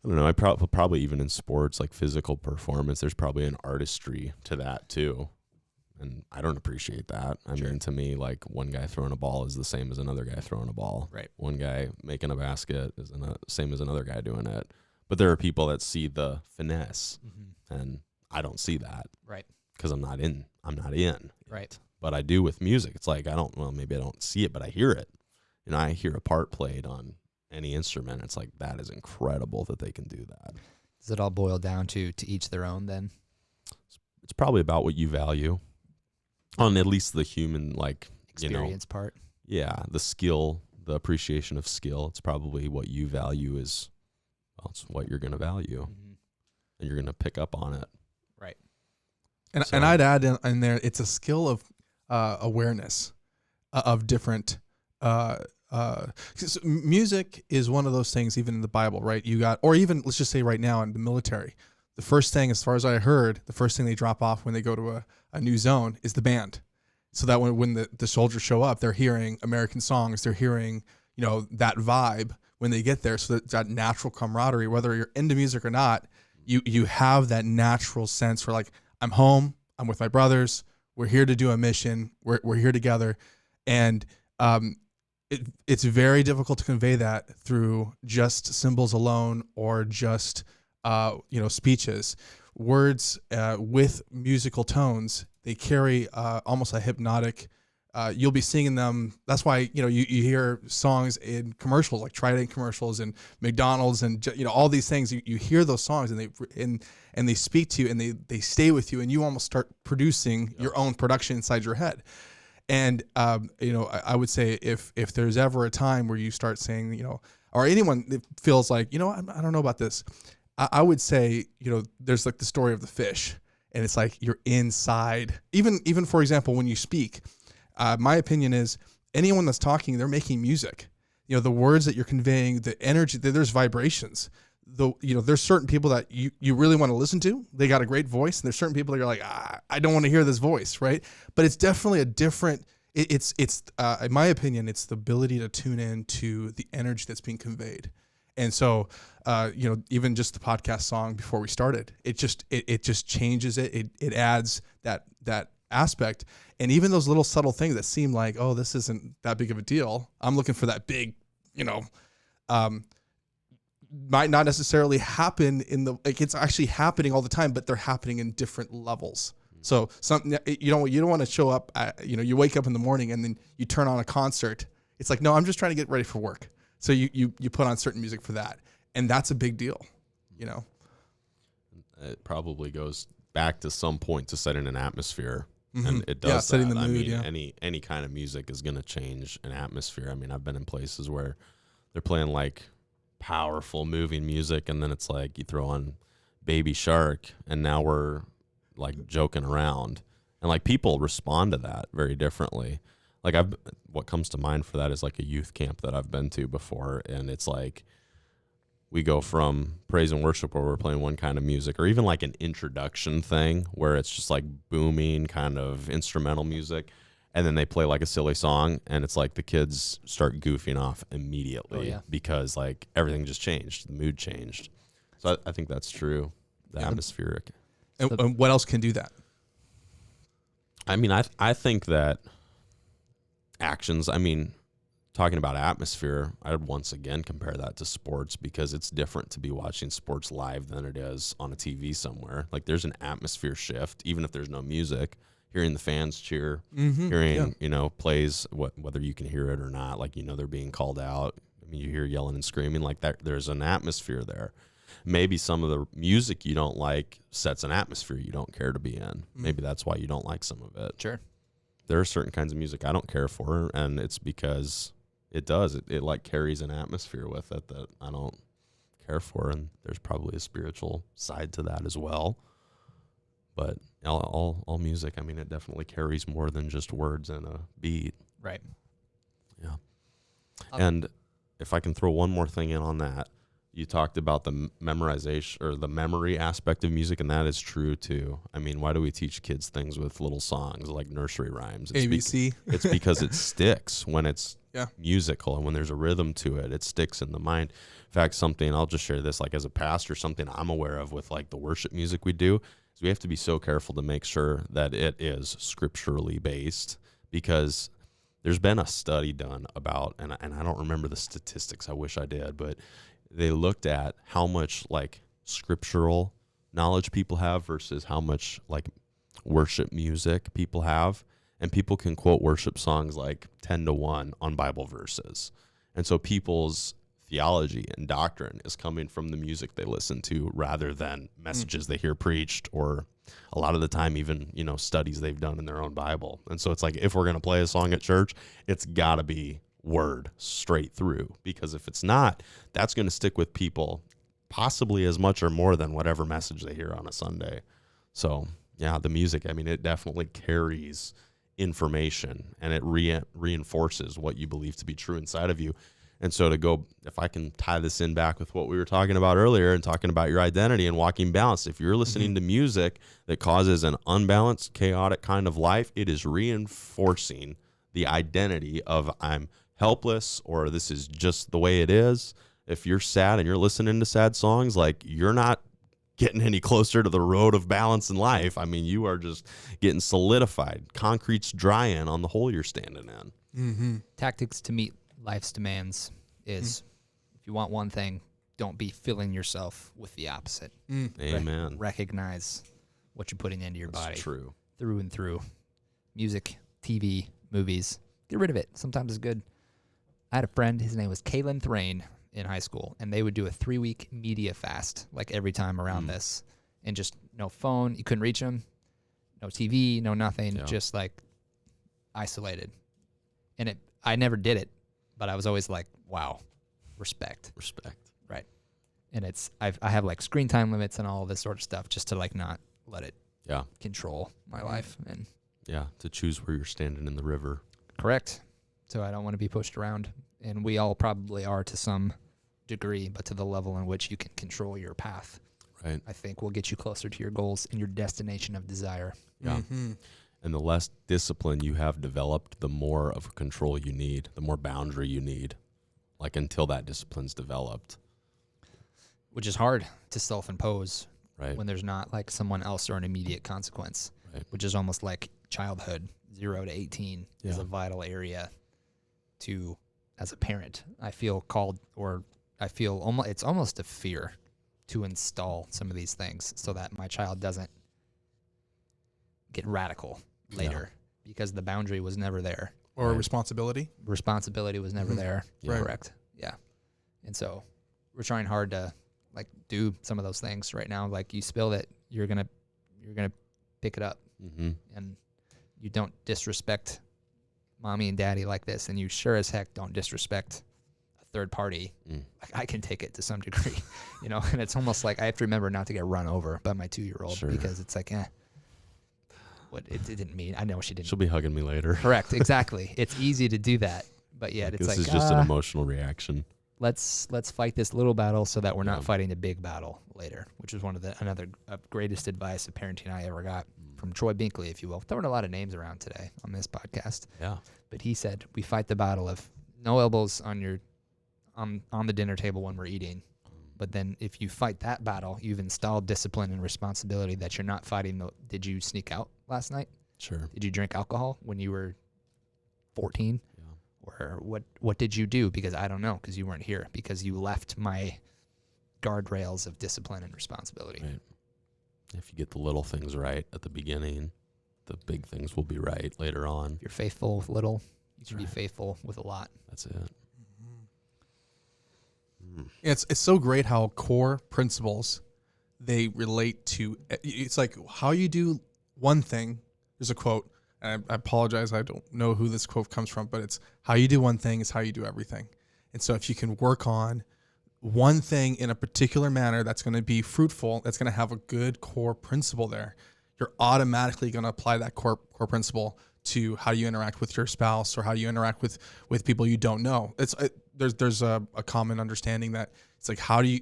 I don't know, I probably even in sports, like physical performance, there's probably an artistry to that too. And I don't appreciate that. I mean, to me, like one guy throwing a ball is the same as another guy throwing a ball. Right. One guy making a basket is the same as another guy doing it. But there are people that see the finesse, and I don't see that. Right. Because I'm not in. Right. But I do with music. It's like maybe I don't see it, but I hear it. You know, I hear a part played on any instrument. It's like, that is incredible that they can do that. Does it all boil down to each their own then? It's probably about what you value on at least the human, like, Experience part. Yeah, the skill, the appreciation of skill. It's probably what you value is, well, it's what you're going to value, and you're going to pick up on it. Right. And I'd add in there, it's a skill of awareness of different. Music is one of those things, even in the Bible, right? You got, or even let's just say right now in the military, the first thing, as far as I heard, the first thing they drop off when they go to a new zone is the band. So that when the soldiers show up, they're hearing American songs, they're hearing, you know, that vibe when they get there. So that natural camaraderie, whether you're into music or not, you have that natural sense for like, I'm home, I'm with my brothers, we're here to do a mission, we're here together. And it's very difficult to convey that through just symbols alone or just speeches. Words with musical tones, they carry almost a hypnotic. You'll be singing them. That's why you hear songs in commercials like Trident commercials and McDonald's and all these things. You hear those songs and they speak to you and they stay with you, and you almost start producing your own production inside your head. And I would say if there's ever a time where you start saying, or anyone that feels like, I don't know about this, I would say, there's like the story of the fish, and it's like you're inside. Even for example, when you speak, my opinion is anyone that's talking, they're making music. The words that you're conveying, the energy, there's vibrations. There's certain people that you really want to listen to. They got a great voice, and there's certain people that you're like, I don't want to hear this voice, right? But it's definitely a different. It's in my opinion, it's the ability to tune in to the energy that's being conveyed. And so, even just the podcast song before we started, it just changes it. It adds that aspect. And even those little subtle things that seem like, oh, this isn't that big of a deal. I'm looking for that big, might not necessarily happen it's actually happening all the time, but they're happening in different levels. So something, you don't want to show up, you wake up in the morning and then you turn on a concert. It's like, no, I'm just trying to get ready for work. So you put on certain music for that. And that's a big deal, It probably goes back to some point to setting an atmosphere. Mm-hmm. And it does setting that. the mood, Any kind of music is going to change an atmosphere. I mean, I've been in places where they're playing like powerful moving music, and then it's like you throw on Baby Shark, and now we're like joking around, and like people respond to that very differently. Like what comes to mind for that is like a youth camp that I've been to before, and it's like we go from praise and worship where we're playing one kind of music, or even like an introduction thing where it's just like booming kind of instrumental music, and then they play like a silly song, and it's like the kids start goofing off immediately because like everything just changed, the mood changed. So I think that's true, the atmospheric. And what else can do that? I mean, I think that actions, talking about atmosphere, I would once again compare that to sports, because it's different to be watching sports live than it is on a TV somewhere. Like there's an atmosphere shift, even if there's no music. hearing the fans cheer, Mm-hmm. hearing, plays, whether you can hear it or not, like, they're being called out. I mean, you hear yelling and screaming like that. There's an atmosphere there. Maybe some of the music you don't like sets an atmosphere you don't care to be in. Maybe that's why you don't like some of it. Sure. There are certain kinds of music I don't care for, and it's because it does. It like carries an atmosphere with it that I don't care for, and there's probably a spiritual side to that as well. But all music, I mean, it definitely carries more than just words and a beat. Right. Yeah. And if I can throw one more thing in on that, you talked about the memorization or the memory aspect of music, and that is true too. I mean, why do we teach kids things with little songs like nursery rhymes? It's ABC. It's because it sticks when it's Yeah. musical and when there's a rhythm to it. It sticks in the mind. In fact, something I'll just share this, like as a pastor, something I'm aware of with like the worship music we do is we have to be so careful to make sure that it is scripturally based, because there's been a study done about, and I don't remember the statistics, I wish I did, but they looked at how much like scriptural knowledge people have versus how much like worship music people have. And people can quote worship songs like 10-1 on Bible verses. And so people's theology and doctrine is coming from the music they listen to rather than messages they hear preached, or a lot of the time even, studies they've done in their own Bible. And so it's like, if we're going to play a song at church, it's got to be word straight through, because if it's not, that's going to stick with people possibly as much or more than whatever message they hear on a Sunday. So yeah, the music, I mean, it definitely carries information, and it reinforces what you believe to be true inside of you. And so if I can tie this in back with what we were talking about earlier and talking about your identity and walking balanced, if you're listening to music that causes an unbalanced, chaotic kind of life, it is reinforcing the identity of I'm helpless, or this is just the way it is. If you're sad and you're listening to sad songs, like, you're not getting any closer to the road of balance in life. I mean, you are just getting solidified. Concrete's drying on the hole you're standing in. Mm-hmm. Tactics to meet life's demands is, if you want one thing, don't be filling yourself with the opposite. Amen. Recognize what you're putting into your That's body. true. Through and through. Music, TV, movies. Get rid of it. Sometimes it's good. I had a friend, his name was Kalen Thrain, in high school, and they would do a 3-week media fast, like every time around this, and just no phone. You couldn't reach them. No TV, no nothing, just like isolated. And I never did it, but I was always like, wow, respect. Right. And I have like screen time limits and all this sort of stuff, just to like not let it control my life. And to choose where you're standing in the river. Correct. So I don't want to be pushed around, and we all probably are to some degree, but to the level in which you can control your path, right, I think will get you closer to your goals and your destination of desire. Yeah. And the less discipline you have developed, the more of control you need, the more boundary you need, like, until that discipline's developed. Which is hard to self-impose, right, when there's not like someone else or an immediate consequence, right, which is almost like childhood, 0 to 18 is a vital area to, as a parent, I feel called, or I feel it's almost a fear to install some of these things so that my child doesn't get radical later, because the boundary was never there. Or responsibility. Responsibility was never there. Yeah. Correct. Yeah. And so we're trying hard to like do some of those things right now. Like, you spill it, you're gonna pick it up, and you don't disrespect mommy and daddy like this, and you sure as heck don't disrespect a third party. Like, I can take it to some degree, and it's almost like I have to remember not to get run over by my 2-year-old, because it's like, what it didn't mean. I know she didn't. She'll be hugging me later. Correct. Exactly. It's easy to do that, but yet it's this like, is just an emotional reaction. Let's fight this little battle so that we're not fighting the big battle later, which is one of another greatest advice of parenting I ever got from Troy Binkley, if you will. Throwing a lot of names around today on this podcast. Yeah. But he said, we fight the battle of no elbows on the dinner table when we're eating. But then if you fight that battle, you've installed discipline and responsibility that you're not fighting. Did you sneak out last night? Sure. Did you drink alcohol when you were 14? Or what did you do? Because I don't know, because you weren't here, because you left my guardrails of discipline and responsibility. Right. If you get the little things right at the beginning, the big things will be right later on. If you're faithful with little, you can be right. faithful with a lot. That's it. It's so great how core principles, they relate to, it's like how you do one thing. There's a quote, and I apologize, I don't know who this quote comes from, but it's how you do one thing is how you do everything. And so if you can work on one thing in a particular manner that's going to be fruitful, that's going to have a good core principle there, you're automatically going to apply that core principle to how you interact with your spouse or how you interact with people you don't know. There's a common understanding that it's like, how do you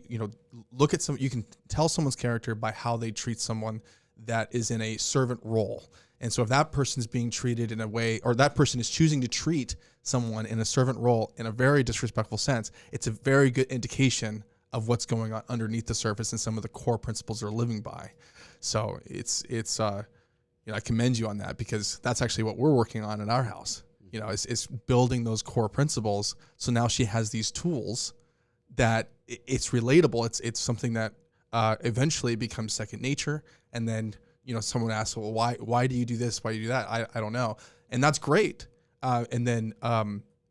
look at you can tell someone's character by how they treat someone that is in a servant role. And so if that person is being treated in a way, or that person is choosing to treat someone in a servant role in a very disrespectful sense, it's a very good indication of what's going on underneath the surface and some of the core principles they're living by. So it's I commend you on that, because that's actually what we're working on in our house. Is building those core principles. So now she has these tools that it's relatable. It's something that eventually becomes second nature. And then, someone asks, well, why do you do this? Why do you do that? I don't know. And that's great. And then,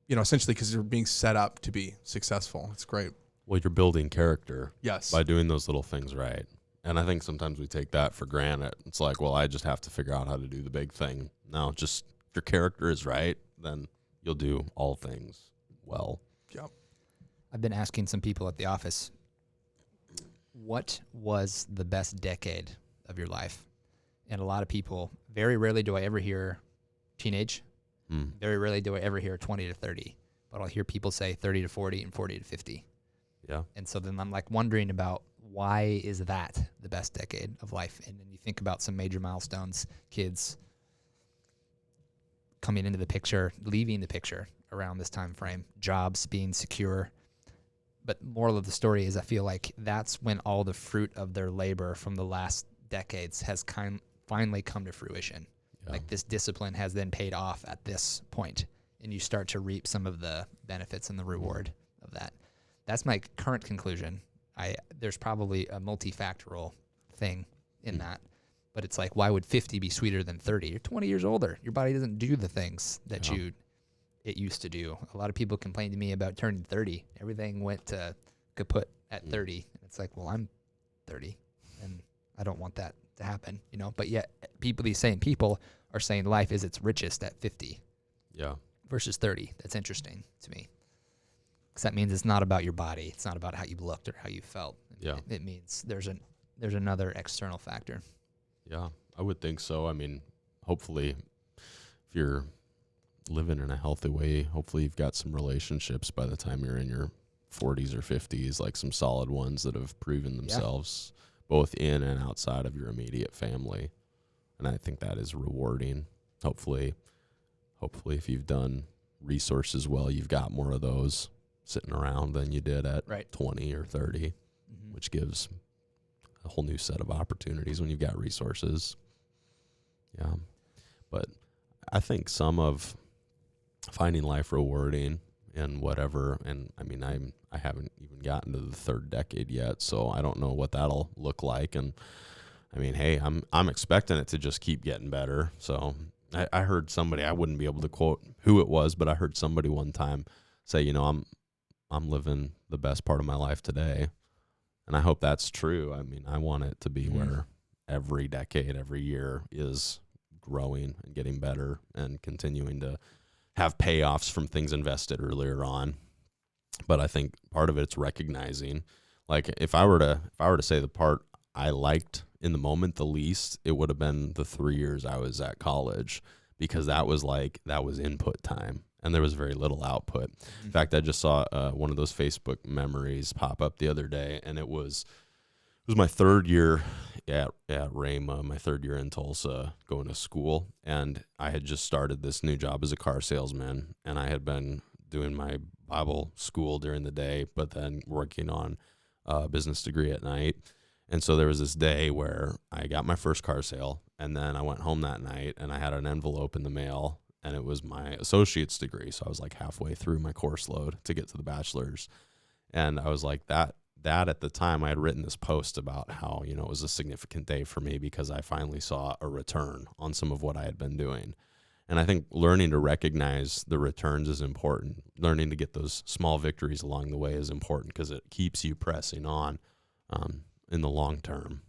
essentially because they're being set up to be successful. It's great. Well, you're building character. Yes. By doing those little things right. And I think sometimes we take that for granted. It's like, well, I just have to figure out how to do the big thing. No, just if your character is right, then you'll do all things well. Yep. I've been asking some people at the office, what was the best decade of your life? And a lot of people, very rarely do I ever hear teenage. Very rarely do I ever hear 20 to 30. But I'll hear people say 30 to 40 and 40 to 50. Yeah. And so then I'm like wondering about, why is that the best decade of life? And then you think about some major milestones, kids coming into the picture, leaving the picture around this time frame, jobs being secure. But moral of the story is I feel like that's when all the fruit of their labor from the last decades has finally come to fruition. Yeah. Like this discipline has then paid off at this point, and you start to reap some of the benefits and the reward of that. That's my current conclusion. There's probably a multifactorial thing in that, but it's like, why would 50 be sweeter than 30? You're 20 years older. Your body doesn't do the things that it used to do. A lot of people complain to me about turning 30. Everything went to kaput at 30. It's like, well, I'm 30 and I don't want that to happen, but yet these same people are saying life is its richest at 50 versus 30. That's interesting to me. Because that means it's not about your body. It's not about how you looked or how you felt. Yeah. It means there's another external factor. Yeah, I would think so. I mean, hopefully, if you're living in a healthy way, hopefully you've got some relationships by the time you're in your 40s or 50s, like some solid ones that have proven themselves both in and outside of your immediate family. And I think that is rewarding. Hopefully if you've done resources well, you've got more of those sitting around than you did at 20 or 30, which gives a whole new set of opportunities when you've got resources. Yeah. But I think some of finding life rewarding in whatever, and I mean, I haven't even gotten to the third decade yet, so I don't know what that'll look like. And I mean, hey, I'm expecting it to just keep getting better. So I heard somebody, I wouldn't be able to quote who it was, but I heard somebody one time say, I'm living the best part of my life today. And I hope that's true. I mean, I want it to be where every decade, every year is growing and getting better and continuing to have payoffs from things invested earlier on. But I think part of it's recognizing, like if I were to say the part I liked in the moment the least, it would have been the 3 years I was at college, because that was input time. And there was very little output. In fact, I just saw one of those Facebook memories pop up the other day, and it was my third year at Rhema, my third year in Tulsa, going to school, and I had just started this new job as a car salesman, and I had been doing my Bible school during the day, but then working on a business degree at night. And so there was this day where I got my first car sale, and then I went home that night, and I had an envelope in the mail, and it was my associate's degree. So I was like halfway through my course load to get to the bachelor's. And I was like, that at the time I had written this post about how, it was a significant day for me because I finally saw a return on some of what I had been doing. And I think learning to recognize the returns is important. Learning to get those small victories along the way is important because it keeps you pressing on in the long term.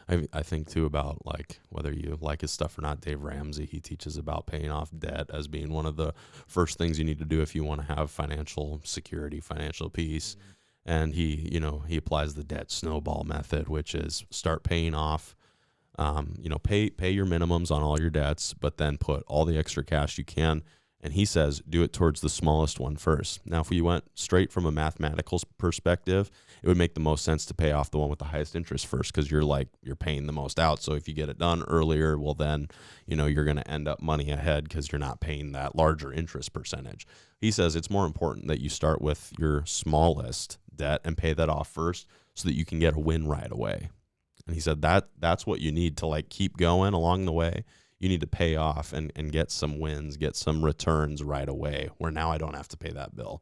I think too about, like, whether you like his stuff or not, Dave Ramsey, he teaches about paying off debt as being one of the first things you need to do if you want to have financial security, financial peace. And he applies the debt snowball method, which is start paying off, pay your minimums on all your debts, but then put all the extra cash you can. And he says, do it towards the smallest one first. Now, if we went straight from a mathematical perspective, it would make the most sense to pay off the one with the highest interest first, because you're paying the most out. So if you get it done earlier, well, then, you're going to end up money ahead because you're not paying that larger interest percentage. He says it's more important that you start with your smallest debt and pay that off first so that you can get a win right away. And he said that's what you need to, like, keep going along the way. You need to pay off and get some wins, get some returns right away, where now I don't have to pay that bill.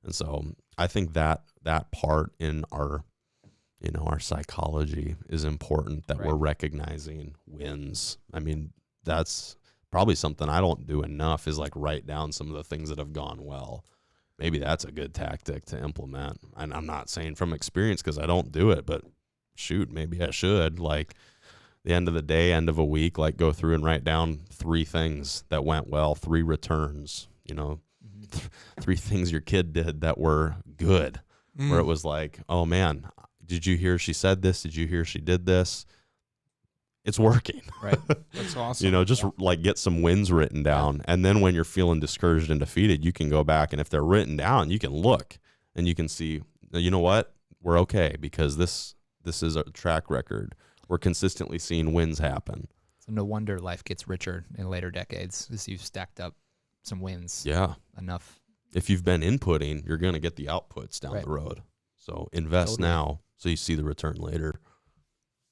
And so I think that part in our psychology is important, that we're recognizing wins. I mean, that's probably something I don't do enough, is like write down some of the things that have gone well. Maybe that's a good tactic to implement. And I'm not saying from experience because I don't do it, but shoot, maybe I should. Like, the end of the day, end of a week, like, go through and write down 3 things that went well, 3 returns, 3 things your kid did that were good, where it was like, oh man, did you hear she said this? Did you hear she did this? It's working. Right. That's awesome. Just like get some wins written down. And then when you're feeling discouraged and defeated, you can go back, and if they're written down, you can look and you can see, you know what, we're okay, because this is a track record. We're consistently seeing wins happen. So no wonder life gets richer in later decades, as you've stacked up some wins. Yeah. Enough. If you've been inputting, you're going to get the outputs down Right. the road. So invest now so you see the return later.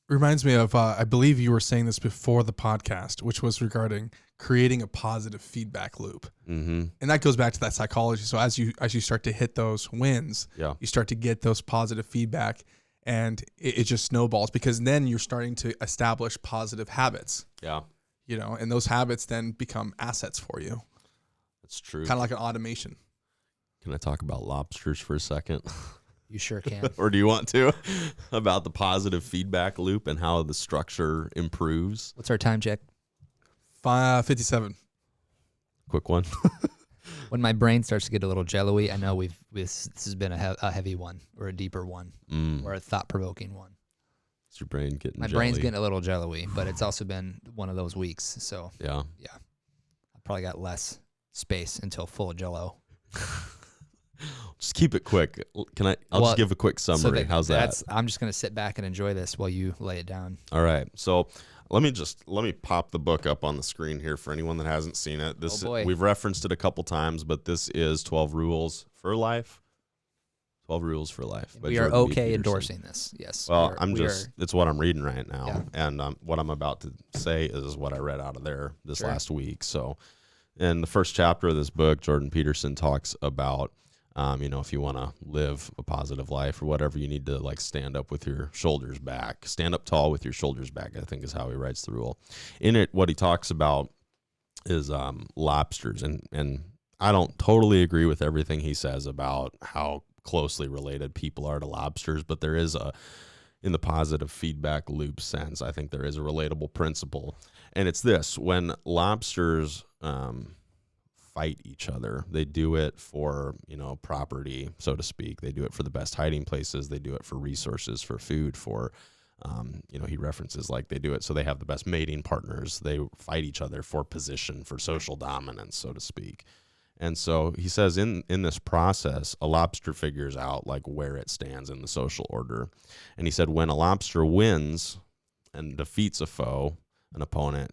Reminds me of, I believe you were saying this before the podcast, which was regarding creating a positive feedback loop. Mm-hmm. And that goes back to that psychology. So as you start to hit those wins, you start to get those positive feedback, and it just snowballs, because then you're starting to establish positive habits. Yeah. And those habits then become assets for you. That's true. Kind of like an automation. Can I talk about lobsters for a second? You sure can. Or do you want to? About the positive feedback loop and how the structure improves? What's our time check? 57. Quick one. When my brain starts to get a little jello-y, I know this has been a heavy one, or a deeper one, or a thought-provoking one. Is your brain getting My jelly? brain's getting a little jello-y, but it's also been one of those weeks. So Yeah. I probably got less space until full of jello. Just keep it quick. I'll just give a quick summary. How's that? I'm just going to sit back and enjoy this while you lay it down. All right. So let me pop the book up on the screen here for anyone that hasn't seen it. We've referenced it a couple times, but this is 12 Rules for Life. 12 Rules for Life. We are okay endorsing this. Yes. Well, it's what I'm reading right now. Yeah. And what I'm about to say is what I read out of there this last week. So in the first chapter of this book, Jordan Peterson talks about, if you want to live a positive life or whatever, you need to, like, stand up with your shoulders back. Stand up tall with your shoulders back, I think, is how he writes the rule. In it, what he talks about is lobsters. And I don't totally agree with everything he says about how closely related people are to lobsters, but there is in the positive feedback loop sense, I think there is a relatable principle. And it's this: when lobsters fight each other, they do it for, property, so to speak. They do it for the best hiding places. They do it for resources, for food, for, he references, like, they do it so they have the best mating partners. They fight each other for position, for social dominance, so to speak. And so he says in this process, a lobster figures out, like, where it stands in the social order. And he said when a lobster wins and defeats a foe, an opponent,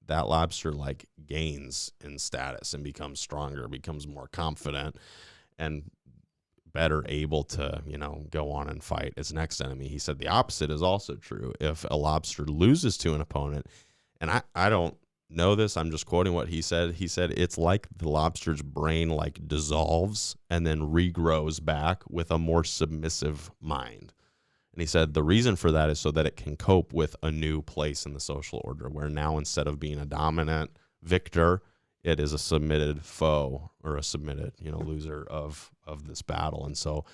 that lobster, like, gains in status and becomes stronger, becomes more confident, and better able to, go on and fight its next enemy. He said the opposite is also true. If a lobster loses to an opponent, and I don't know this, I'm just quoting what he said. He said, it's like the lobster's brain like dissolves and then regrows back with a more submissive mind. And he said the reason for that is so that it can cope with a new place in the social order, where now instead of being a dominant victor, it is a submitted foe, or a submitted, loser of this battle. And so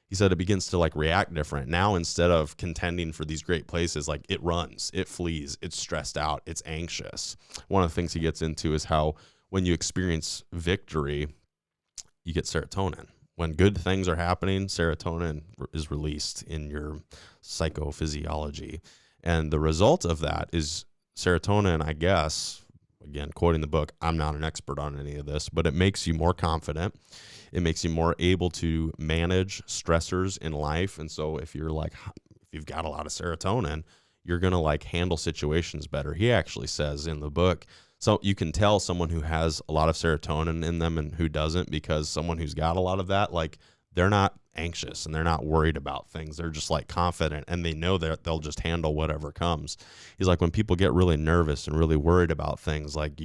he said it begins to like react different. Now, instead of contending for these great places, like it runs, it flees, it's stressed out, it's anxious. One of the things he gets into is how when you experience victory, you get serotonin. When good things are happening, serotonin is released in your psychophysiology. And the result of that is serotonin, I guess, again, quoting the book, I'm not an expert on any of this, but it makes you more confident. It makes you more able to manage stressors in life. And so if you've got a lot of serotonin, you're going to like handle situations better. He actually says in the book, so you can tell someone who has a lot of serotonin in them and who doesn't, because someone who's got a lot of that, like they're not anxious and they're not worried about things. They're just like confident, and they know that they'll just handle whatever comes. He's like, when people get really nervous and really worried about things, like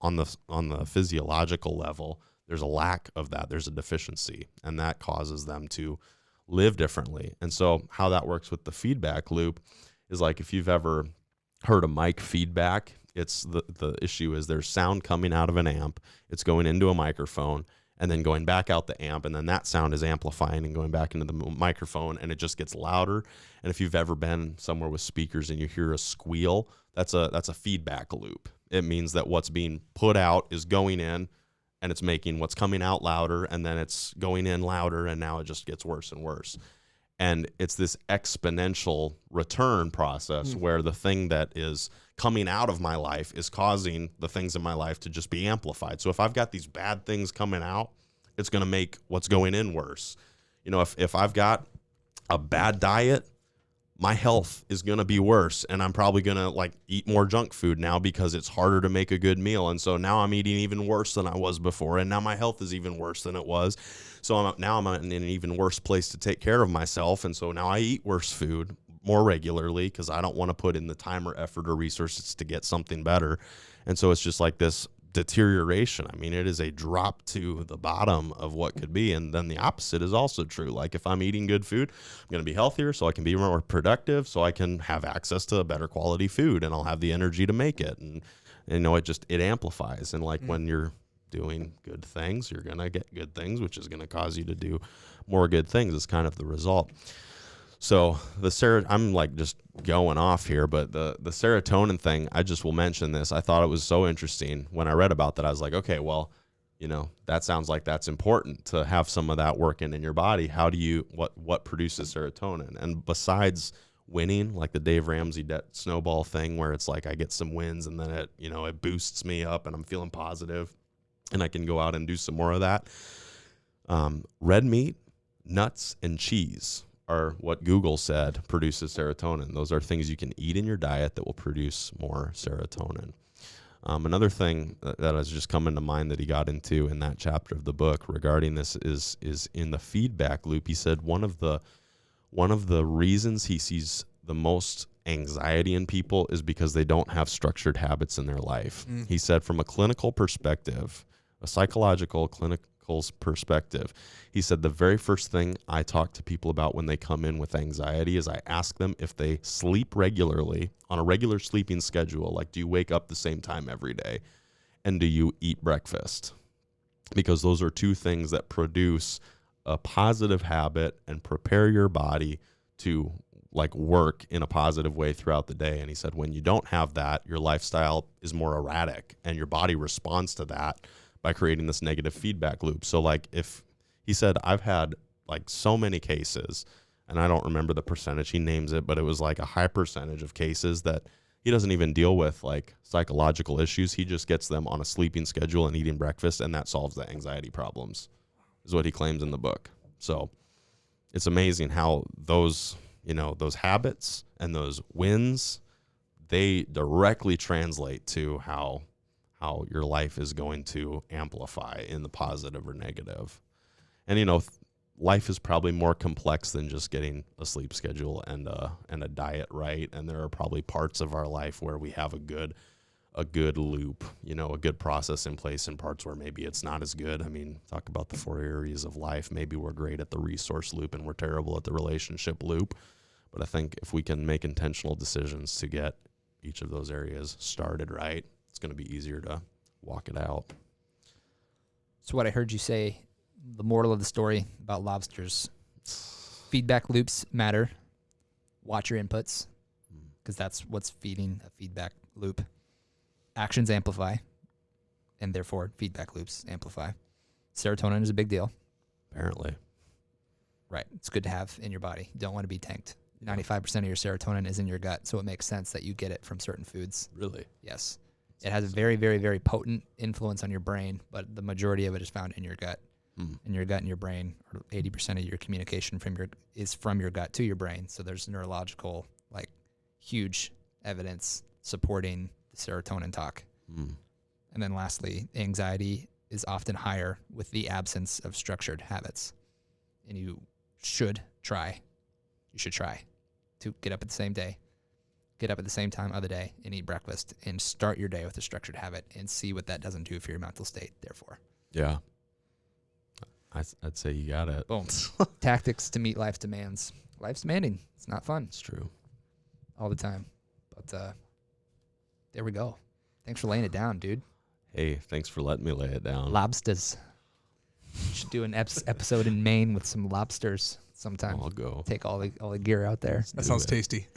on the physiological level, there's a lack of that. There's a deficiency, and that causes them to live differently. And so how that works with the feedback loop is like, if you've ever heard of mic feedback, it's the issue is there's sound coming out of an amp, it's going into a microphone, and then going back out the amp, and then that sound is amplifying and going back into the microphone, and it just gets louder. And if you've ever been somewhere with speakers and you hear a squeal, that's a feedback loop. It means that what's being put out is going in, and it's making what's coming out louder, and then it's going in louder, and now it just gets worse and worse. And it's this exponential return process where the thing that is coming out of my life is causing the things in my life to just be amplified. So if I've got these bad things coming out, it's going to make what's going in worse. If I've got a bad diet, my health is going to be worse, and I'm probably going to like eat more junk food now because it's harder to make a good meal. And so now I'm eating even worse than I was before, and now my health is even worse than it was. So I'm in an even worse place to take care of myself. And so now I eat worse food more regularly because I don't want to put in the time or effort or resources to get something better. And so it's just like this deterioration. I mean, it is a drop to the bottom of what could be. And then the opposite is also true. Like if I'm eating good food, I'm going to be healthier, so I can be more productive, so I can have access to better quality food, and I'll have the energy to make it. And it amplifies. And like when you're doing good things, you're going to get good things, which is going to cause you to do more good things. Is kind of the result. So I'm like just going off here, but the serotonin thing, I just will mention this. I thought it was so interesting when I read about that. I was like, okay, well, that sounds like that's important to have some of that working in your body. How do you, what produces serotonin? And besides winning, like the Dave Ramsey snowball thing, where it's like I get some wins and then it boosts me up and I'm feeling positive and I can go out and do some more of that. Red meat, nuts, and cheese are what Google said produces serotonin. Those are things you can eat in your diet that will produce more serotonin. Another thing that has just come into mind that he got into in that chapter of the book regarding this is in the feedback loop. He said one of the reasons he sees the most anxiety in people is because they don't have structured habits in their life. He said from a clinical perspective, a psychological clinical perspective, he said the very first thing I talk to people about when they come in with anxiety is I ask them if they sleep regularly on a regular sleeping schedule. Like, do you wake up the same time every day? And do you eat breakfast? Because those are two things that produce a positive habit and prepare your body to like work in a positive way throughout the day. And he said, when you don't have that, your lifestyle is more erratic and your body responds to that by creating this negative feedback loop. So like if he said, I've had like so many cases, and I don't remember the percentage, he names it, but it was like a high percentage of cases that he doesn't even deal with like psychological issues. He just gets them on a sleeping schedule and eating breakfast, and that solves the anxiety problems, is what he claims in the book. So it's amazing how those habits and those wins, they directly translate to how your life is going to amplify in the positive or negative. And life is probably more complex than just getting a sleep schedule and a diet right. And there are probably parts of our life where we have a good a good loop, a good process in place in parts where maybe it's not as good. I mean, talk about the 4 areas of life. Maybe we're great at the resource loop and we're terrible at the relationship loop. But I think if we can make intentional decisions to get each of those areas started right, it's going to be easier to walk it out. So what I heard you say, the moral of the story about lobsters, feedback loops matter. Watch your inputs, because that's what's feeding a feedback loop. Actions amplify, and therefore feedback loops amplify. Serotonin is a big deal. Apparently. Right. It's good to have in your body. You don't want to be tanked. 95% of your serotonin is in your gut, so it makes sense that you get it from certain foods. Really? Yes. It has a very, very, very potent influence on your brain, but the majority of it is found in your gut. In your gut and your brain, or 80% of your communication is from your gut to your brain. So there's neurological, huge evidence supporting the serotonin talk. And then lastly, anxiety is often higher with the absence of structured habits. And you should try to get up at the same day, get up at the same time of the day and eat breakfast and start your day with a structured habit and see what that doesn't do for your mental state, therefore. Yeah. I'd say you got it. Boom. Tactics to meet life's demands. Life's demanding. It's not fun. It's true. All the time. But there we go. Thanks for laying it down, dude. Hey, thanks for letting me lay it down. Lobsters. We should do an episode in Maine with some lobsters sometime. I'll go. Take all the gear out there. That sounds tasty.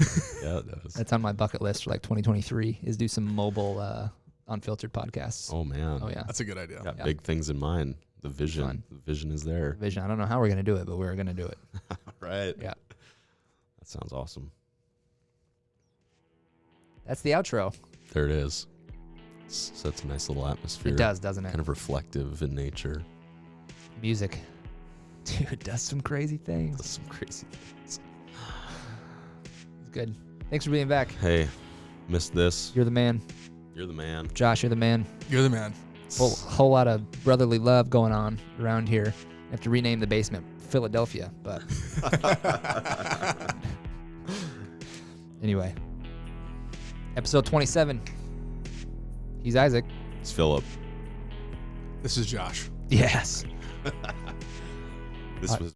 Yeah, it does. That's on my bucket list for 2023 is do some mobile unfiltered podcasts. Oh, man. Oh, yeah. That's a good idea. Got big things in mind. The vision. Fun. The vision is there. Vision. I don't know how we're going to do it, but we're going to do it. Right. Yeah. That sounds awesome. That's the outro. There it is. Sets a nice little atmosphere. It does, doesn't it? Kind of reflective in nature. Music. Dude, does some crazy things. Does some crazy things. It's good. Thanks for being back. Hey, missed this. You're the man. You're the man. Josh, you're the man. You're the man. Whole lot of brotherly love going on around here. I have to rename the basement Philadelphia, but anyway. Episode 27. He's Isaac. It's Philip. This is Josh. Yes. This was